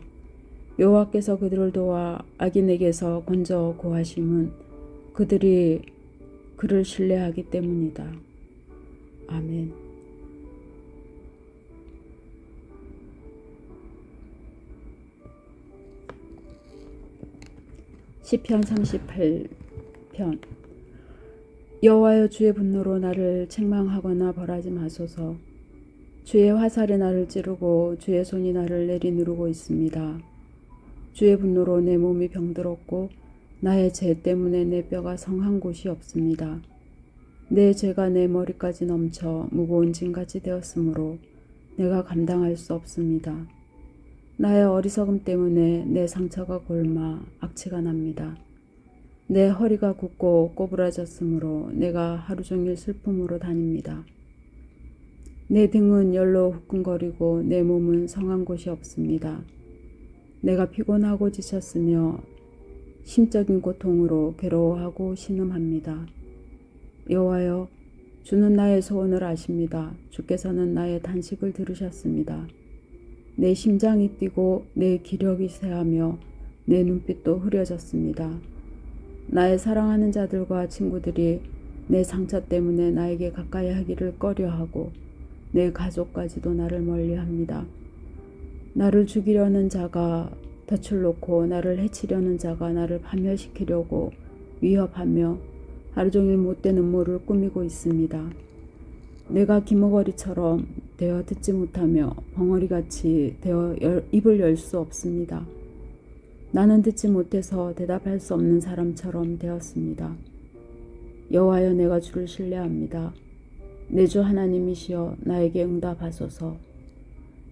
여호와께서 그들을 도와 악인에게서 건져 구하심은 그들이 그를 신뢰하기 때문이다. 아멘. 시편 38편. 여호와여, 주의 분노로 나를 책망하거나 벌하지 마소서. 주의 화살이 나를 찌르고 주의 손이 나를 내리누르고 있습니다. 주의 분노로 내 몸이 병들었고 나의 죄 때문에 내 뼈가 성한 곳이 없습니다. 내 죄가 내 머리까지 넘쳐 무거운 짐같이 되었으므로 내가 감당할 수 없습니다. 나의 어리석음 때문에 내 상처가 골마 악취가 납니다. 내 허리가 굽고 꼬부라졌으므로 내가 하루 종일 슬픔으로 다닙니다. 내 등은 열로 후끈거리고 내 몸은 성한 곳이 없습니다. 내가 피곤하고 지쳤으며 심적인 고통으로 괴로워하고 신음합니다. 여호와여, 주는 나의 소원을 아십니다. 주께서는 나의 단식을 들으셨습니다. 내 심장이 뛰고 내 기력이 쇠하며 내 눈빛도 흐려졌습니다. 나의 사랑하는 자들과 친구들이 내 상처 때문에 나에게 가까이 하기를 꺼려하고 내 가족까지도 나를 멀리합니다. 나를 죽이려는 자가 덫을 놓고 나를 해치려는 자가 나를 파멸시키려고 위협하며 하루 종일 못된 음모를 꾸미고 있습니다. 내가 기머거리처럼 되어 듣지 못하며 벙어리같이 되어 입을 열 수 없습니다. 나는 듣지 못해서 대답할 수 없는 사람처럼 되었습니다. 여호와여, 내가 주를 신뢰합니다. 내 주 하나님이시여, 나에게 응답하소서.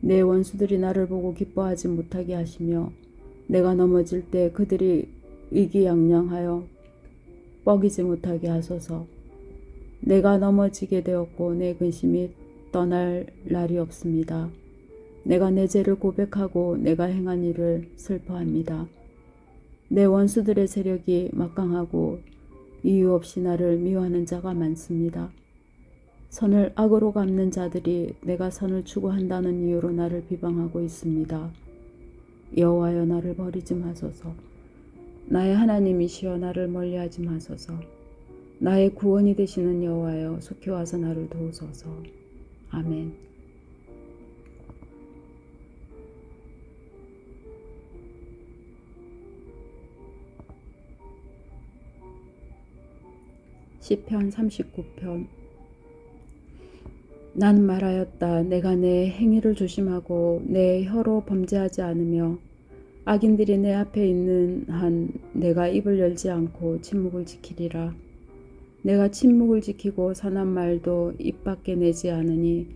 내 원수들이 나를 보고 기뻐하지 못하게 하시며 내가 넘어질 때 그들이 의기양양하여 뻐기지 못하게 하소서. 내가 넘어지게 되었고 내 근심이 떠날 날이 없습니다. 내가 내 죄를 고백하고 내가 행한 일을 슬퍼합니다. 내 원수들의 세력이 막강하고 이유 없이 나를 미워하는 자가 많습니다. 선을 악으로 갚는 자들이 내가 선을 추구한다는 이유로 나를 비방하고 있습니다. 여호와여, 나를 버리지 마소서. 나의 하나님이시여, 나를 멀리하지 마소서. 나의 구원이 되시는 여호와여, 속히 와서 나를 도우소서. 아멘. 시편 39편. 난 말하였다. 내가 내 행위를 조심하고 내 혀로 범죄하지 않으며 악인들이 내 앞에 있는 한 내가 입을 열지 않고 침묵을 지키리라. 내가 침묵을 지키고 선한 말도 입 밖에 내지 않으니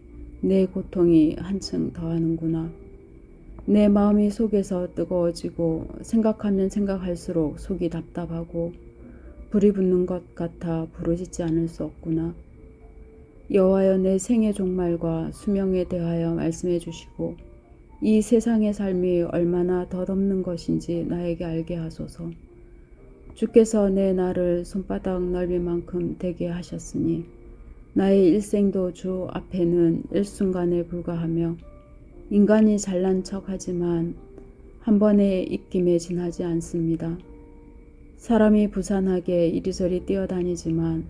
내 고통이 한층 더하는구나. 내 마음이 속에서 뜨거워지고 생각하면 생각할수록 속이 답답하고 불이 붙는 것 같아 부르짖지 않을 수 없구나. 여호와여, 내 생의 종말과 수명에 대하여 말씀해 주시고 이 세상의 삶이 얼마나 덧없는 것인지 나에게 알게 하소서. 주께서 내 날을 손바닥 넓이만큼 되게 하셨으니 나의 일생도 주 앞에는 일순간에 불과하며 인간이 잘난 척하지만 한 번의 입김에 지나지 않습니다. 사람이 부산하게 이리저리 뛰어다니지만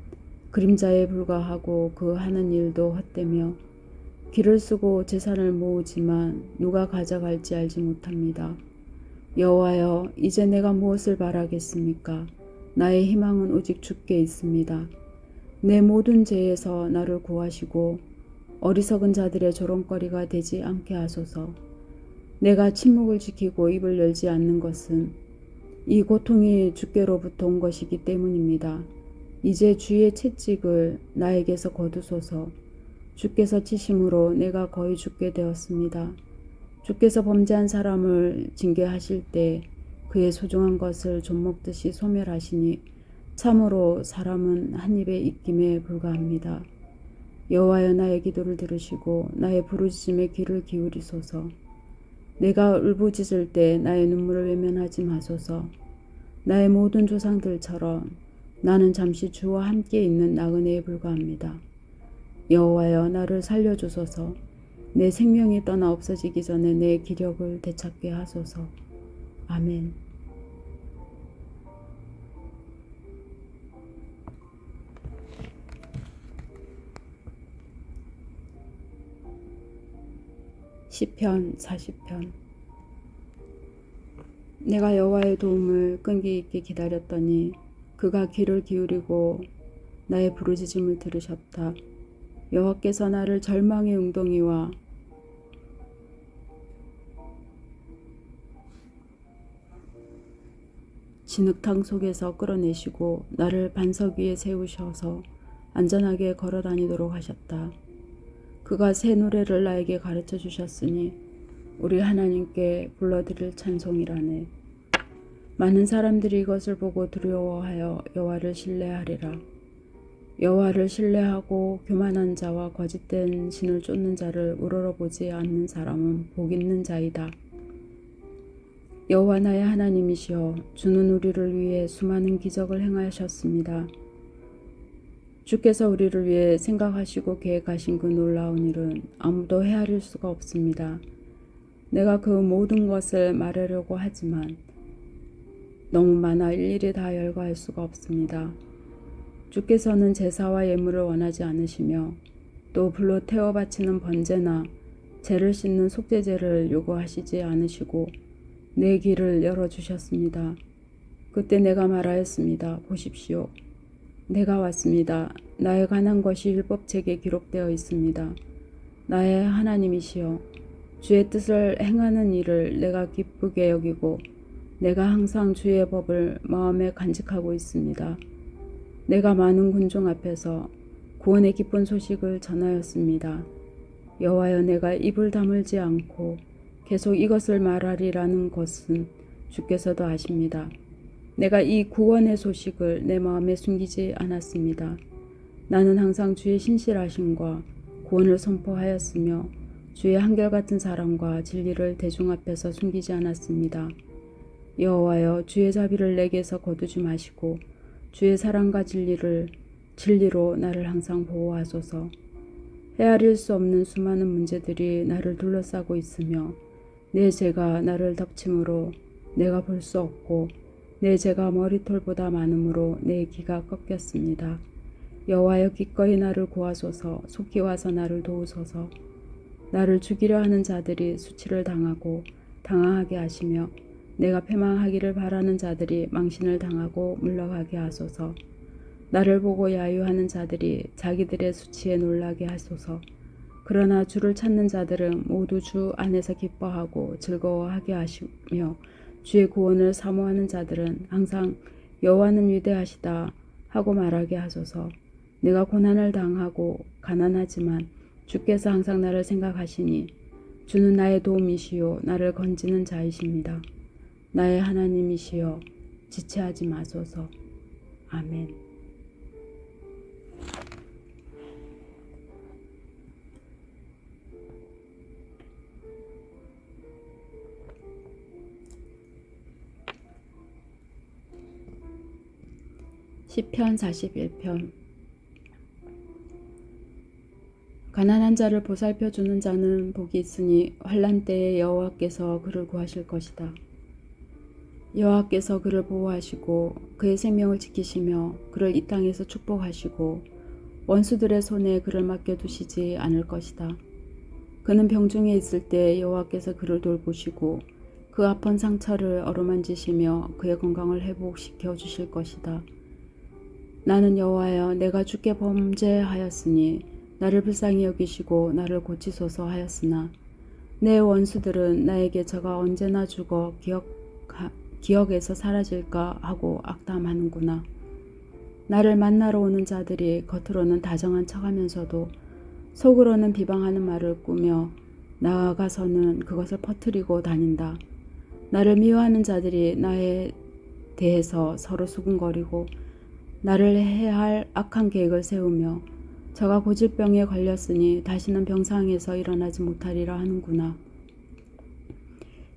그림자에 불과하고 그 하는 일도 헛되며 길을 쓰고 재산을 모으지만 누가 가져갈지 알지 못합니다. 여호와여, 이제 내가 무엇을 바라겠습니까? 나의 희망은 오직 주께 있습니다. 내 모든 죄에서 나를 구하시고 어리석은 자들의 조롱거리가 되지 않게 하소서. 내가 침묵을 지키고 입을 열지 않는 것은 이 고통이 주께로부터 온 것이기 때문입니다. 이제 주의 채찍을 나에게서 거두소서. 주께서 치심으로 내가 거의 죽게 되었습니다. 주께서 범죄한 사람을 징계하실 때 그의 소중한 것을 좀 먹듯이 소멸하시니 참으로 사람은 한 입의 입김에 불과합니다. 여호와여, 나의 기도를 들으시고 나의 부르짖음에 귀를 기울이소서. 내가 울부짖을 때 나의 눈물을 외면하지 마소서. 나의 모든 조상들처럼 나는 잠시 주와 함께 있는 나그네에 불과합니다. 여호와여, 나를 살려주소서. 내 생명이 떠나 없어지기 전에 내 기력을 되찾게 하소서. 아멘. 시편 40편. 내가 여호와의 도움을 끈기 있게 기다렸더니 그가 귀를 기울이고 나의 부르짖음을 들으셨다. 여호와께서 나를 절망의 웅덩이와 진흙탕 속에서 끌어내시고 나를 반석 위에 세우셔서 안전하게 걸어 다니도록 하셨다. 그가 새 노래를 나에게 가르쳐 주셨으니 우리 하나님께 불러드릴 찬송이라네. 많은 사람들이 이것을 보고 두려워하여 여호와를 신뢰하리라. 여호와를 신뢰하고 교만한 자와 거짓된 신을 쫓는 자를 우러러보지 않는 사람은 복 있는 자이다. 여호와 나의 하나님이시여, 주는 우리를 위해 수많은 기적을 행하셨습니다. 주께서 우리를 위해 생각하시고 계획하신 그 놀라운 일은 아무도 헤아릴 수가 없습니다. 내가 그 모든 것을 말하려고 하지만 너무 많아 일일이 다 열거할 수가 없습니다. 주께서는 제사와 예물을 원하지 않으시며 또 불로 태워 바치는 번제나 죄를 씻는 속죄제를 요구하시지 않으시고 내 길을 열어주셨습니다. 그때 내가 말하였습니다. 보십시오. 내가 왔습니다. 나에 관한 것이 율법책에 기록되어 있습니다. 나의 하나님이시여, 주의 뜻을 행하는 일을 내가 기쁘게 여기고 내가 항상 주의 법을 마음에 간직하고 있습니다. 내가 많은 군중 앞에서 구원의 기쁜 소식을 전하였습니다. 여호와여, 내가 입을 다물지 않고 계속 이것을 말하리라는 것은 주께서도 아십니다. 내가 이 구원의 소식을 내 마음에 숨기지 않았습니다. 나는 항상 주의 신실하심과 구원을 선포하였으며 주의 한결같은 사랑과 진리를 대중 앞에서 숨기지 않았습니다. 여호와여, 주의 자비를 내게서 거두지 마시고 주의 사랑과 진리로 나를 항상 보호하소서. 헤아릴 수 없는 수많은 문제들이 나를 둘러싸고 있으며 내 죄가 나를 덮침으로 내가 볼 수 없고 내 죄가 머리털보다 많음으로 내 귀가 꺾였습니다. 여호와여, 기꺼이 나를 구하소서. 속히 와서 나를 도우소서. 나를 죽이려 하는 자들이 수치를 당하고 당황하게 하시며 내가 패망하기를 바라는 자들이 망신을 당하고 물러가게 하소서. 나를 보고 야유하는 자들이 자기들의 수치에 놀라게 하소서. 그러나 주를 찾는 자들은 모두 주 안에서 기뻐하고 즐거워하게 하시며 주의 구원을 사모하는 자들은 항상 여호와는 위대하시다 하고 말하게 하소서. 내가 고난을 당하고 가난하지만 주께서 항상 나를 생각하시니 주는 나의 도움이시요 나를 건지는 자이십니다. 나의 하나님이시여, 지체하지 마소서. 아멘. 시편 41편. 가난한 자를 보살펴 주는 자는 복이 있으니 환난 때에 여호와께서 그를 구하실 것이다. 여호와께서 그를 보호하시고 그의 생명을 지키시며 그를 이 땅에서 축복하시고 원수들의 손에 그를 맡겨두시지 않을 것이다. 그는 병중에 있을 때 여호와께서 그를 돌보시고 그 아픈 상처를 어루만지시며 그의 건강을 회복시켜 주실 것이다. 나는 여호와여, 내가 주께 범죄하였으니 나를 불쌍히 여기시고 나를 고치소서 하였으나 내 원수들은 나에게 저가 언제나 죽어 기억에서 사라질까 하고 악담하는구나. 나를 만나러 오는 자들이 겉으로는 다정한 척하면서도 속으로는 비방하는 말을 꾸며 나아가서는 그것을 퍼뜨리고 다닌다. 나를 미워하는 자들이 나에 대해서 서로 수군거리고 나를 해할 악한 계획을 세우며 저가 고질병에 걸렸으니 다시는 병상에서 일어나지 못하리라 하는구나.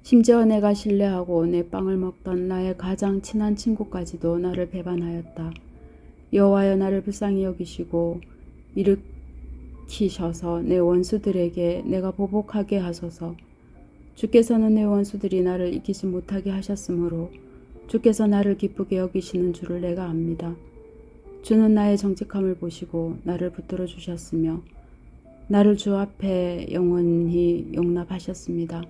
심지어 내가 신뢰하고 내 빵을 먹던 나의 가장 친한 친구까지도 나를 배반하였다. 여호와여, 나를 불쌍히 여기시고 일으키셔서 내 원수들에게 내가 보복하게 하소서. 주께서는 내 원수들이 나를 이기지 못하게 하셨으므로 주께서 나를 기쁘게 여기시는 줄을 내가 압니다. 주는 나의 정직함을 보시고 나를 붙들어 주셨으며 나를 주 앞에 영원히 용납하셨습니다.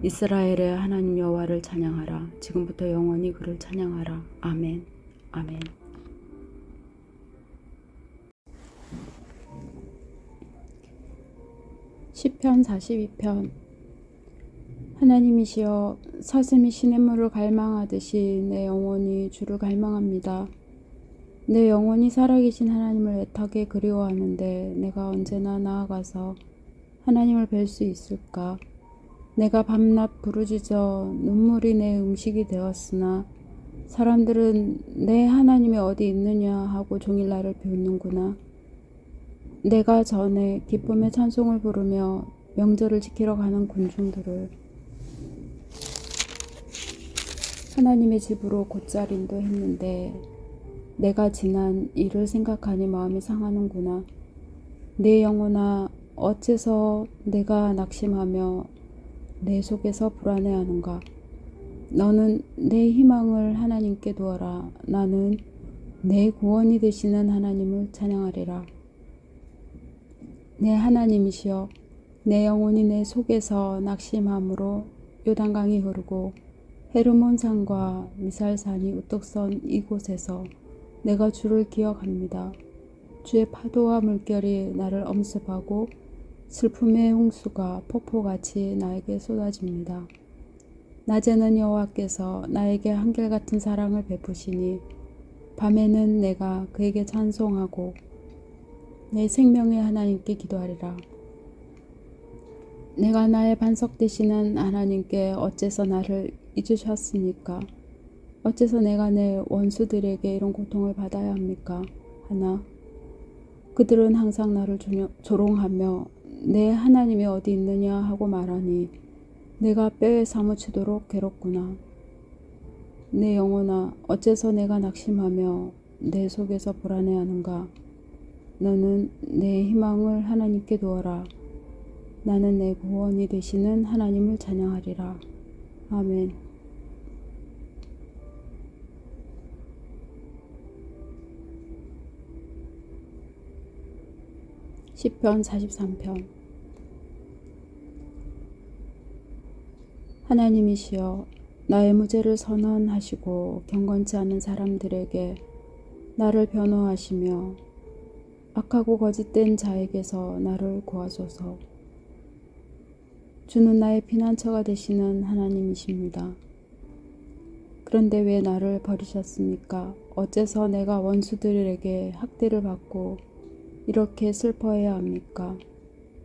이스라엘의 하나님 여호와를 찬양하라. 지금부터 영원히 그를 찬양하라. 아멘. 아멘. 시편 42편. 하나님이시여, 사슴이 시냇물을 갈망하듯이 내 영혼이 주를 갈망합니다. 내 영혼이 살아계신 하나님을 애타게 그리워하는데 내가 언제나 나아가서 하나님을 뵐 수 있을까? 내가 밤낮 부르짖어 눈물이 내 음식이 되었으나 사람들은 내 하나님이 어디 있느냐 하고 종일 나를 비웃는구나. 내가 전에 기쁨의 찬송을 부르며 명절을 지키러 가는 군중들을 하나님의 집으로 곧잘 인도했는데 내가 지난 일을 생각하니 마음이 상하는구나. 내 영혼아, 어째서 내가 낙심하며 내 속에서 불안해하는가. 너는 내 희망을 하나님께 두어라. 나는 내 구원이 되시는 하나님을 찬양하리라. 내 하나님이시여, 내 영혼이 내 속에서 낙심함으로 요단강이 흐르고 헤르몬 산과 미살산이 우뚝 선 이곳에서 내가 주를 기억합니다. 주의 파도와 물결이 나를 엄습하고 슬픔의 홍수가 폭포같이 나에게 쏟아집니다. 낮에는 여호와께서 나에게 한결같은 사랑을 베푸시니 밤에는 내가 그에게 찬송하고 내 생명의 하나님께 기도하리라. 내가 나의 반석 되시는 하나님께 어째서 나를 잊으셨습니까? 어째서 내가 내 원수들에게 이런 고통을 받아야 합니까? 하나, 그들은 항상 나를 조롱하며 내 하나님이 어디 있느냐 하고 말하니 내가 뼈에 사무치도록 괴롭구나. 내 영혼아, 어째서 내가 낙심하며 내 속에서 불안해하는가? 너는 내 희망을 하나님께 두어라. 나는 내 구원이 되시는 하나님을 찬양하리라. 아멘. 시편 43편. 하나님이시여, 나의 무죄를 선언하시고 경건치 않은 사람들에게 나를 변호하시며 악하고 거짓된 자에게서 나를 구하소서. 주는 나의 피난처가 되시는 하나님이십니다. 그런데 왜 나를 버리셨습니까? 어째서 내가 원수들에게 학대를 받고 이렇게 슬퍼해야 합니까?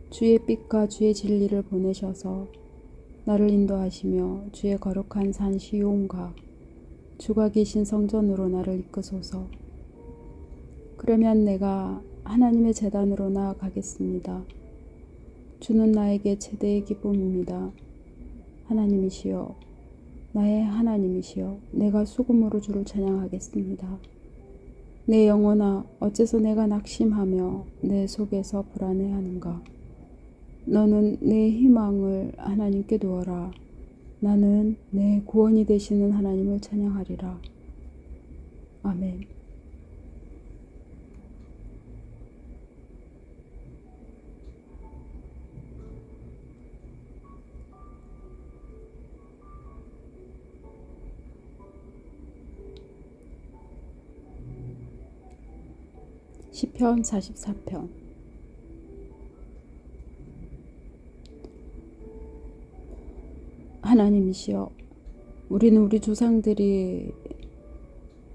주의 빛과 주의 진리를 보내셔서 나를 인도하시며 주의 거룩한 산 시온과 주가 계신 성전으로 나를 이끄소서. 그러면 내가 하나님의 제단으로 나아가겠습니다. 주는 나에게 최대의 기쁨입니다. 하나님이시여, 나의 하나님이시여, 내가 수금으로 주를 찬양하겠습니다. 내 영혼아, 어째서 내가 낙심하며 내 속에서 불안해하는가? 너는 내 희망을 하나님께 두어라. 나는 내 구원이 되시는 하나님을 찬양하리라. 아멘. 시편 44편. 하나님이시여, 우리는 우리 조상들이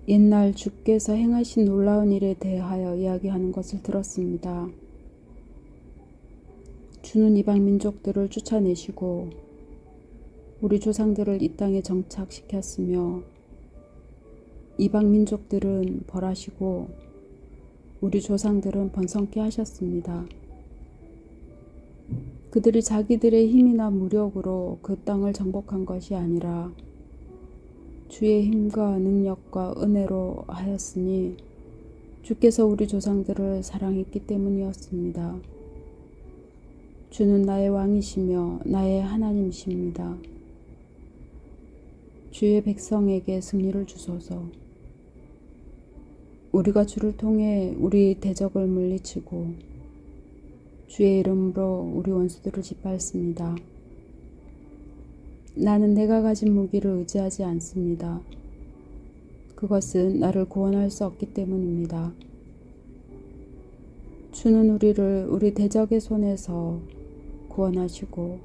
옛날 주께서 행하신 놀라운 일에 대하여 이야기하는 것을 들었습니다. 주는 이방 민족들을 쫓아내시고 우리 조상들을 이 땅에 정착시켰으며 이방 민족들은 벌하시고 우리 조상들은 번성케 하셨습니다. 그들이 자기들의 힘이나 무력으로 그 땅을 정복한 것이 아니라 주의 힘과 능력과 은혜로 하였으니 주께서 우리 조상들을 사랑했기 때문이었습니다. 주는 나의 왕이시며 나의 하나님이십니다. 주의 백성에게 승리를 주소서. 우리가 주를 통해 우리 대적을 물리치고 주의 이름으로 우리 원수들을 짓밟습니다. 나는 내가 가진 무기를 의지하지 않습니다. 그것은 나를 구원할 수 없기 때문입니다. 주는 우리를 우리 대적의 손에서 구원하시고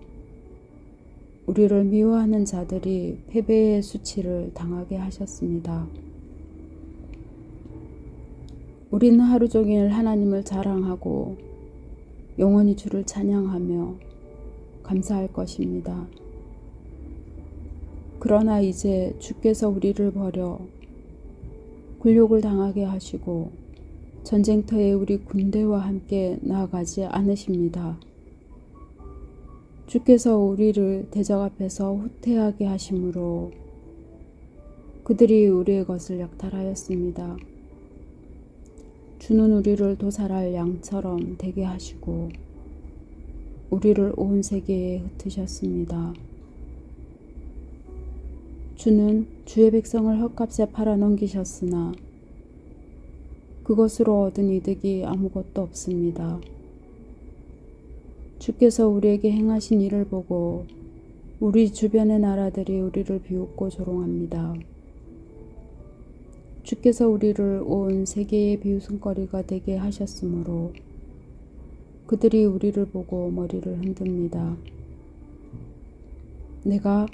우리를 미워하는 자들이 패배의 수치를 당하게 하셨습니다. 우리는 하루 종일 하나님을 자랑하고 영원히 주를 찬양하며 감사할 것입니다. 그러나 이제 주께서 우리를 버려 굴욕을 당하게 하시고 전쟁터에 우리 군대와 함께 나아가지 않으십니다. 주께서 우리를 대적 앞에서 후퇴하게 하심으로 그들이 우리의 것을 약탈하였습니다. 주는 우리를 도살할 양처럼 되게 하시고 우리를 온 세계에 흩으셨습니다. 주는 주의 백성을 헛값에 팔아넘기셨으나 그것으로 얻은 이득이 아무것도 없습니다. 주께서 우리에게 행하신 일을 보고 우리 주변의 나라들이 우리를 비웃고 조롱합니다. 주께서 우리를 온 세계의 비웃음거리가 되게 하셨으므로 그들이 우리를 보고 머리를 흔듭니다. 내가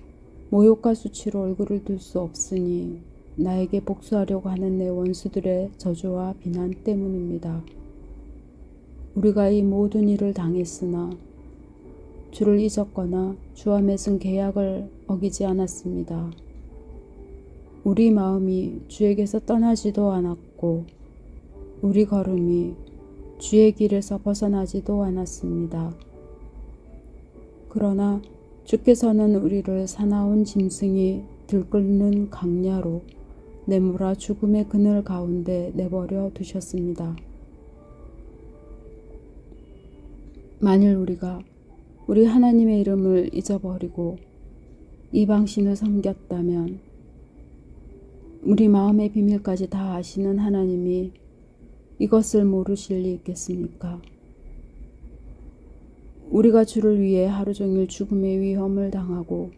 모욕과 수치로 얼굴을 들 수 없으니 나에게 복수하려고 하는 내 원수들의 저주와 비난 때문입니다. 우리가 이 모든 일을 당했으나 주를 잊었거나 주와 맺은 계약을 어기지 않았습니다. 우리 마음이 주에게서 떠나지도 않았고 우리 걸음이 주의 길에서 벗어나지도 않았습니다. 그러나 주께서는 우리를 사나운 짐승이 들끓는 강야로 내몰아 죽음의 그늘 가운데 내버려 두셨습니다. 만일 우리가 우리 하나님의 이름을 잊어버리고 이방신을 섬겼다면 우리 마음의 비밀까지 다 아시는 하나님이 이것을 모르실 리 있겠습니까? 우리가 주를 위해 하루 종일 죽음의 위험을 당하고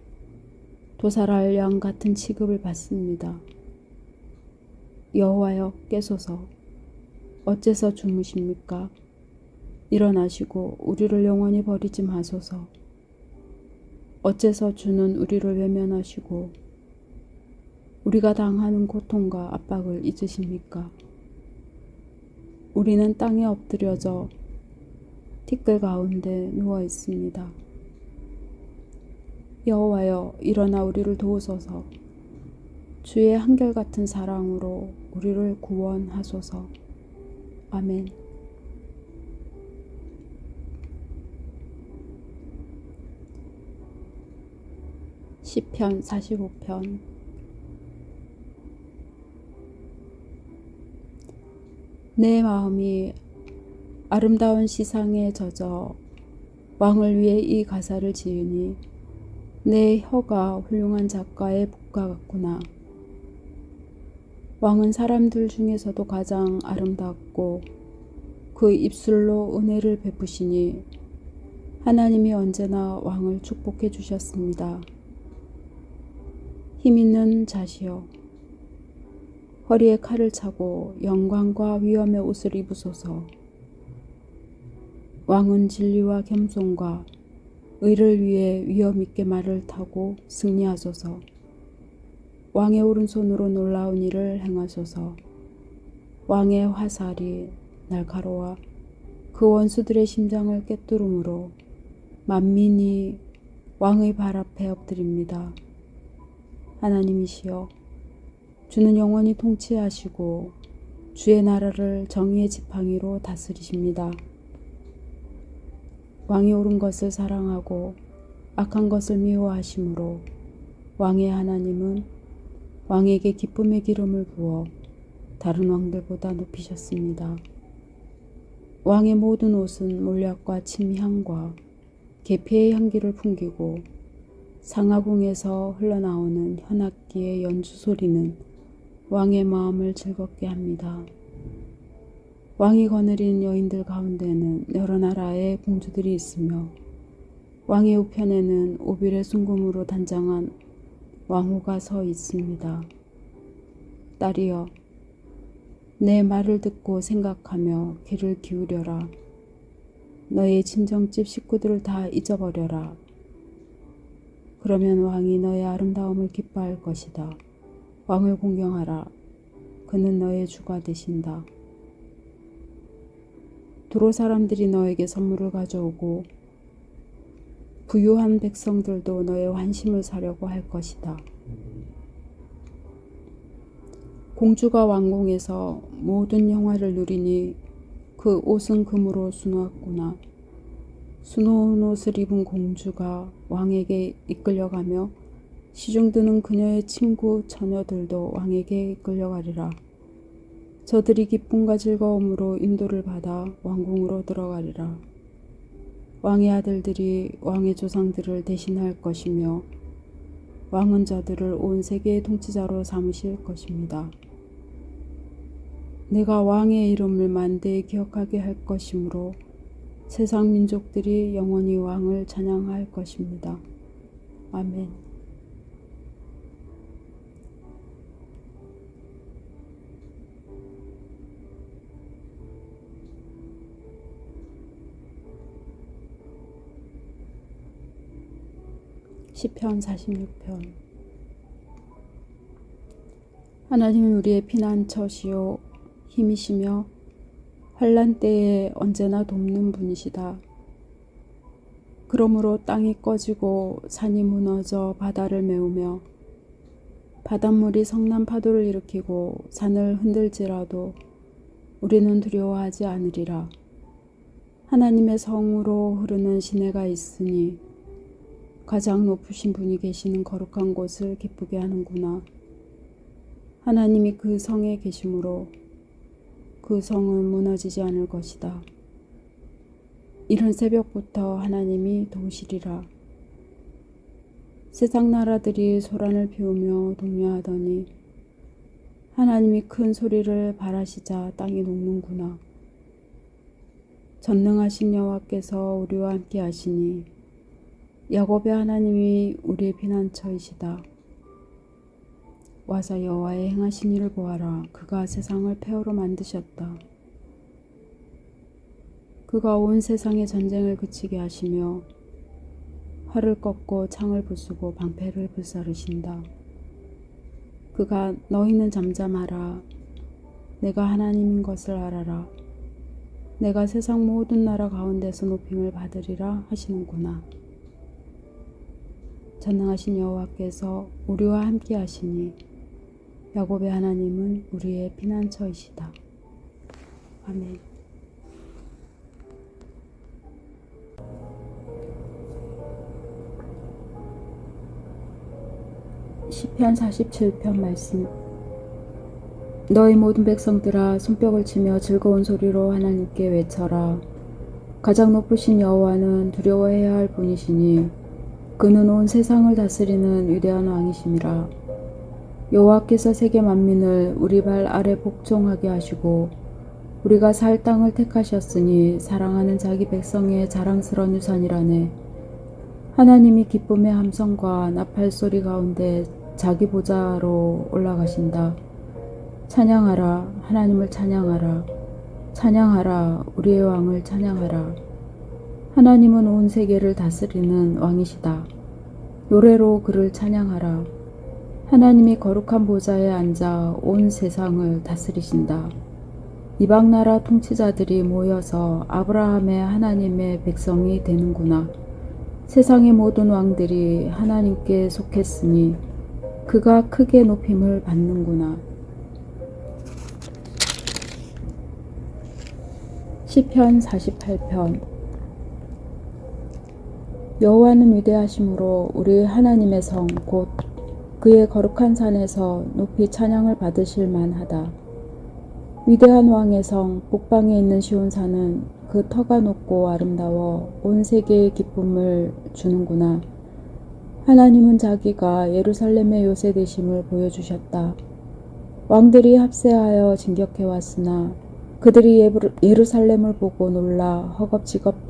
도살할 양 같은 취급을 받습니다. 여호와여 깨소서, 어째서 주무십니까? 일어나시고 우리를 영원히 버리지 마소서. 어째서 주는 우리를 외면하시고 우리가 당하는 고통과 압박을 잊으십니까? 우리는 땅에 엎드려져 티끌 가운데 누워 있습니다. 여호와여 일어나 우리를 도우소서. 주의 한결같은 사랑으로 우리를 구원하소서. 아멘. 시편 45편. 내 마음이 아름다운 시상에 젖어 왕을 위해 이 가사를 지으니 내 혀가 훌륭한 작가의 붓과 같구나. 왕은 사람들 중에서도 가장 아름답고 그 입술로 은혜를 베푸시니 하나님이 언제나 왕을 축복해 주셨습니다. 힘있는 자시여, 허리에 칼을 차고 영광과 위엄의 옷을 입으소서. 왕은 진리와 겸손과 의를 위해 위엄 있게 말을 타고 승리하소서. 왕의 오른손으로 놀라운 일을 행하소서. 왕의 화살이 날카로워 그 원수들의 심장을 꿰뚫음으로 만민이 왕의 발 앞에 엎드립니다. 하나님이시여, 주는 영원히 통치하시고 주의 나라를 정의의 지팡이로 다스리십니다. 왕이 옳은 것을 사랑하고 악한 것을 미워하심으로 왕의 하나님은 왕에게 기쁨의 기름을 부어 다른 왕들보다 높이셨습니다. 왕의 모든 옷은 몰약과 침향과 계피의 향기를 풍기고 상하궁에서 흘러나오는 현악기의 연주 소리는 왕의 마음을 즐겁게 합니다. 왕이 거느린 여인들 가운데는 여러 나라의 공주들이 있으며 왕의 우편에는 오빌의 순금으로 단장한 왕후가 서 있습니다. 딸이여, 내 말을 듣고 생각하며 귀를 기울여라. 너의 친정집 식구들을 다 잊어버려라. 그러면 왕이 너의 아름다움을 기뻐할 것이다. 왕을 공경하라. 그는 너의 주가 되신다. 두로 사람들이 너에게 선물을 가져오고 부유한 백성들도 너의 환심을 사려고 할 것이다. 공주가 왕궁에서 모든 영화를 누리니 그 옷은 금으로 수놓았구나. 수놓은 옷을 입은 공주가 왕에게 이끌려가며 시중드는 그녀의 친구 처녀들도 왕에게 이끌려가리라. 저들이 기쁨과 즐거움으로 인도를 받아 왕궁으로 들어가리라. 왕의 아들들이 왕의 조상들을 대신할 것이며 왕은 저들을 온 세계의 통치자로 삼으실 것입니다. 내가 왕의 이름을 만대히 기억하게 할 것이므로 세상 민족들이 영원히 왕을 찬양할 것입니다. 아멘. 시편 46편. 하나님은 우리의 피난처시요 힘이시며 환난 때에 언제나 돕는 분이시다. 그러므로 땅이 꺼지고 산이 무너져 바다를 메우며 바닷물이 성난 파도를 일으키고 산을 흔들지라도 우리는 두려워하지 않으리라. 하나님의 성으로 흐르는 시내가 있으니 가장 높으신 분이 계시는 거룩한 곳을 기쁘게 하는구나. 하나님이 그 성에 계심으로 그 성은 무너지지 않을 것이다. 이른 새벽부터 하나님이 도우시리라. 세상 나라들이 소란을 피우며 동요하더니 하나님이 큰 소리를 발하시자 땅이 녹는구나. 전능하신 여호와께서 우리와 함께 하시니 야곱의 하나님이 우리의 피난처이시다. 와서 여호와의 행하신 일을 보아라. 그가 세상을 폐허로 만드셨다. 그가 온 세상의 전쟁을 그치게 하시며 활을 꺾고 창을 부수고 방패를 불사르신다. 그가 너희는 잠잠하라. 내가 하나님인 것을 알아라. 내가 세상 모든 나라 가운데서 높임을 받으리라 하시는구나. 전능하신 여호와께서 우리와 함께 하시니 야곱의 하나님은 우리의 피난처이시다. 아멘. 시편 47편 말씀. 너희 모든 백성들아 손뼉을 치며 즐거운 소리로 하나님께 외쳐라. 가장 높으신 여호와는 두려워해야 할 분이시니 그는 온 세상을 다스리는 위대한 왕이심이라. 여호와께서 세계 만민을 우리 발 아래 복종하게 하시고 우리가 살 땅을 택하셨으니 사랑하는 자기 백성의 자랑스러운 유산이라네. 하나님이 기쁨의 함성과 나팔 소리 가운데 자기 보좌로 올라가신다. 찬양하라. 하나님을 찬양하라. 찬양하라. 우리의 왕을 찬양하라. 하나님은 온 세계를 다스리는 왕이시다. 노래로 그를 찬양하라. 하나님이 거룩한 보좌에 앉아 온 세상을 다스리신다. 이방 나라 통치자들이 모여서 아브라함의 하나님의 백성이 되는구나. 세상의 모든 왕들이 하나님께 속했으니 그가 크게 높임을 받는구나. 시편 48편. 여호와는 위대하심으로 우리 하나님의 성 곧 그의 거룩한 산에서 높이 찬양을 받으실 만하다. 위대한 왕의 성 북방에 있는 시온산은 그 터가 높고 아름다워 온 세계에 기쁨을 주는구나. 하나님은 자기가 예루살렘의 요새 되심을 보여주셨다. 왕들이 합세하여 진격해왔으나 그들이 예루살렘을 보고 놀라 허겁지겁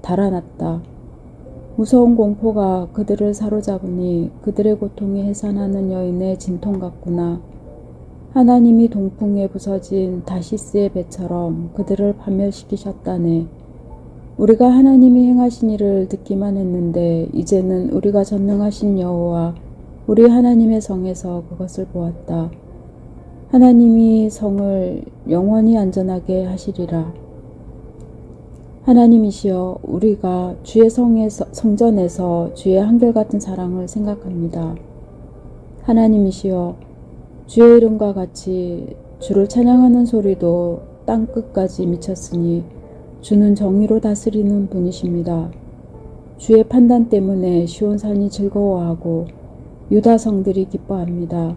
달아났다. 무서운 공포가 그들을 사로잡으니 그들의 고통이 해산하는 여인의 진통 같구나. 하나님이 동풍에 부서진 다시스의 배처럼 그들을 파멸시키셨다네. 우리가 하나님이 행하신 일을 듣기만 했는데 이제는 우리가 전능하신 여호와 우리 하나님의 성에서 그것을 보았다. 하나님이 성을 영원히 안전하게 하시리라. 하나님이시여, 우리가 주의 성전에서 주의 한결같은 사랑을 생각합니다. 하나님이시여, 주의 이름과 같이 주를 찬양하는 소리도 땅 끝까지 미쳤으니 주는 정의로 다스리는 분이십니다. 주의 판단 때문에 시온산이 즐거워하고 유다 성들이 기뻐합니다.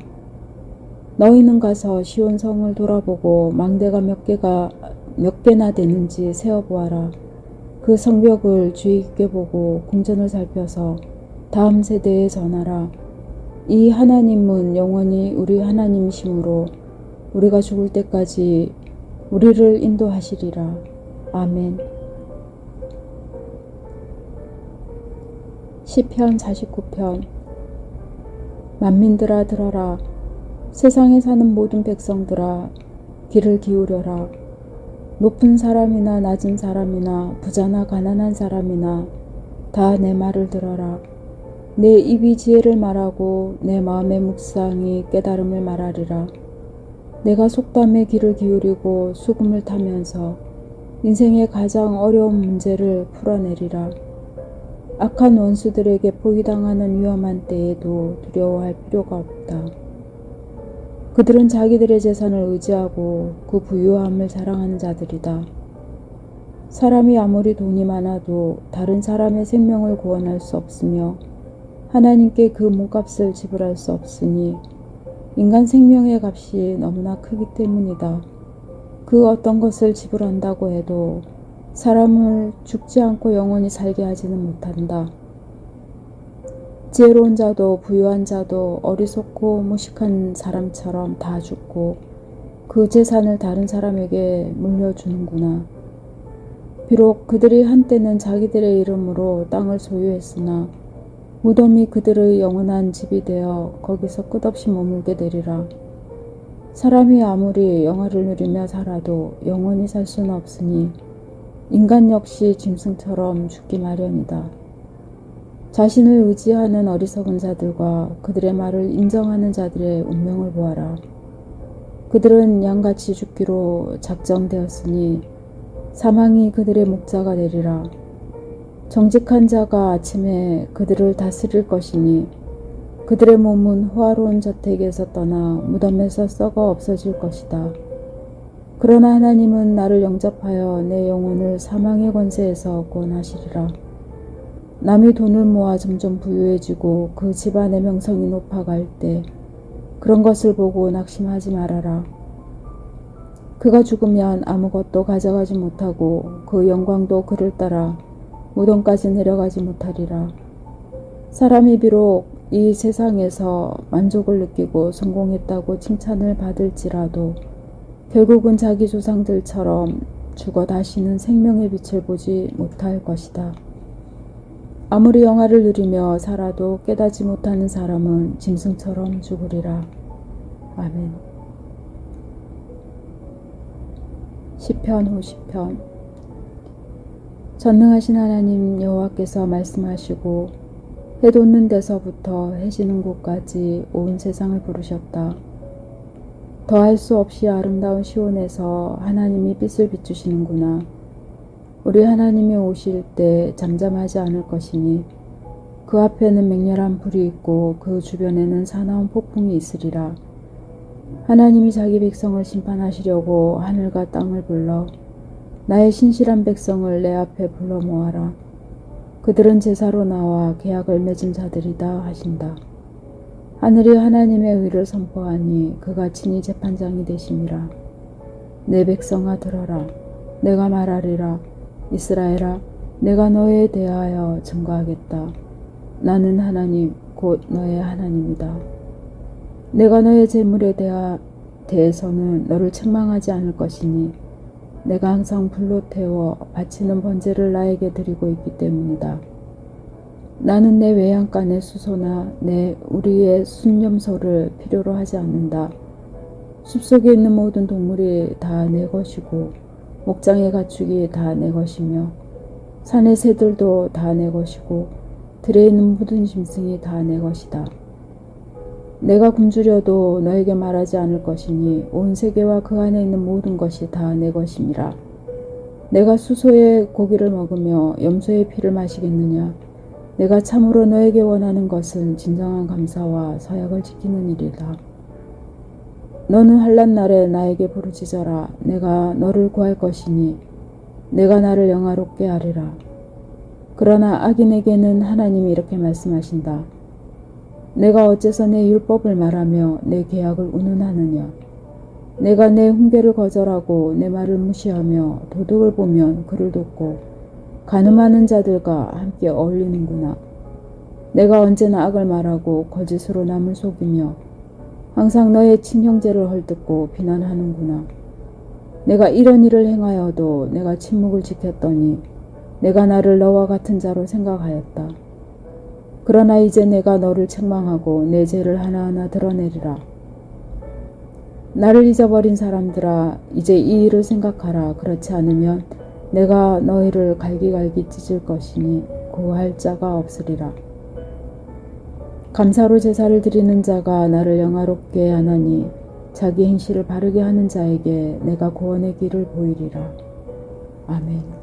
너희는 가서 시온성을 돌아보고 망대가 몇 개나 되는지 세어보아라. 그 성벽을 주의 깊게 보고 궁전을 살펴서 다음 세대에 전하라. 이 하나님은 영원히 우리 하나님이시므로 우리가 죽을 때까지 우리를 인도하시리라. 아멘. 시편 49편. 만민들아 들어라. 세상에 사는 모든 백성들아 귀를 기울여라. 높은 사람이나 낮은 사람이나 부자나 가난한 사람이나 다 내 말을 들어라. 내 입이 지혜를 말하고 내 마음의 묵상이 깨달음을 말하리라. 내가 속담에 귀를 기울이고 수금을 타면서 인생의 가장 어려운 문제를 풀어내리라. 악한 원수들에게 포위당하는 위험한 때에도 두려워할 필요가 없다. 그들은 자기들의 재산을 의지하고 그 부유함을 자랑하는 자들이다. 사람이 아무리 돈이 많아도 다른 사람의 생명을 구원할 수 없으며 하나님께 그 몸값을 지불할 수 없으니 인간 생명의 값이 너무나 크기 때문이다. 그 어떤 것을 지불한다고 해도 사람을 죽지 않고 영원히 살게 하지는 못한다. 지혜로운 자도 부유한 자도 어리석고 무식한 사람처럼 다 죽고 그 재산을 다른 사람에게 물려주는구나. 비록 그들이 한때는 자기들의 이름으로 땅을 소유했으나 무덤이 그들의 영원한 집이 되어 거기서 끝없이 머물게 되리라. 사람이 아무리 영화를 누리며 살아도 영원히 살 수는 없으니 인간 역시 짐승처럼 죽기 마련이다. 자신을 의지하는 어리석은 자들과 그들의 말을 인정하는 자들의 운명을 보아라. 그들은 양같이 죽기로 작정되었으니 사망이 그들의 목자가 되리라. 정직한 자가 아침에 그들을 다스릴 것이니 그들의 몸은 호화로운 저택에서 떠나 무덤에서 썩어 없어질 것이다. 그러나 하나님은 나를 영접하여 내 영혼을 사망의 권세에서 구원하시리라. 남이 돈을 모아 점점 부유해지고 그 집안의 명성이 높아갈 때 그런 것을 보고 낙심하지 말아라. 그가 죽으면 아무것도 가져가지 못하고 그 영광도 그를 따라 무덤까지 내려가지 못하리라. 사람이 비록 이 세상에서 만족을 느끼고 성공했다고 칭찬을 받을지라도 결국은 자기 조상들처럼 죽어 다시는 생명의 빛을 보지 못할 것이다. 아무리 영화를 누리며 살아도 깨닫지 못하는 사람은 짐승처럼 죽으리라. 아멘. 시편 50편. 전능하신 하나님 여호와께서 말씀하시고 해 돋는 데서부터 해 지는 곳까지 온 세상을 부르셨다. 더할 수 없이 아름다운 시온에서 하나님이 빛을 비추시는구나. 우리 하나님이 오실 때 잠잠하지 않을 것이니 그 앞에는 맹렬한 불이 있고 그 주변에는 사나운 폭풍이 있으리라. 하나님이 자기 백성을 심판하시려고 하늘과 땅을 불러 나의 신실한 백성을 내 앞에 불러 모아라. 그들은 제사로 나와 계약을 맺은 자들이다 하신다. 하늘이 하나님의 의를 선포하니 그가 친히 재판장이 되심이라. 내 백성아 들어라. 내가 말하리라. 이스라엘아, 내가 너에 대하여 증거하겠다. 나는 하나님 곧 너의 하나님이다. 내가 너의 재물에 대해서는 너를 책망하지 않을 것이니 내가 항상 불로 태워 바치는 번제를 나에게 드리고 있기 때문이다. 나는 내 외양간의 수소나 내 우리의 순념소를 필요로 하지 않는다. 숲속에 있는 모든 동물이 다 내 것이고 목장의 가축이 다 내 것이며 산의 새들도 다 내 것이고 들에 있는 모든 짐승이 다 내 것이다. 내가 굶주려도 너에게 말하지 않을 것이니 온 세계와 그 안에 있는 모든 것이 다 내 것임이라. 내가 수소의 고기를 먹으며 염소의 피를 마시겠느냐. 내가 참으로 너에게 원하는 것은 진정한 감사와 서약을 지키는 일이다. 너는 환난 날에 나에게 부르짖어라. 내가 너를 구할 것이니 내가 나를 영화롭게 하리라. 그러나 악인에게는 하나님이 이렇게 말씀하신다. 내가 어째서 내 율법을 말하며 내 계약을 운운하느냐. 내가 내 훈계를 거절하고 내 말을 무시하며 도둑을 보면 그를 돕고 간음하는 자들과 함께 어울리는구나. 내가 언제나 악을 말하고 거짓으로 남을 속이며 항상 너의 친형제를 헐뜯고 비난하는구나. 내가 이런 일을 행하여도 내가 침묵을 지켰더니 내가 나를 너와 같은 자로 생각하였다. 그러나 이제 내가 너를 책망하고 내 죄를 하나하나 드러내리라. 나를 잊어버린 사람들아, 이제 이 일을 생각하라. 그렇지 않으면 내가 너희를 갈기갈기 찢을 것이니 구할 자가 없으리라. 감사로 제사를 드리는 자가 나를 영화롭게 하나니 자기 행실을 바르게 하는 자에게 내가 구원의 길을 보이리라. 아멘.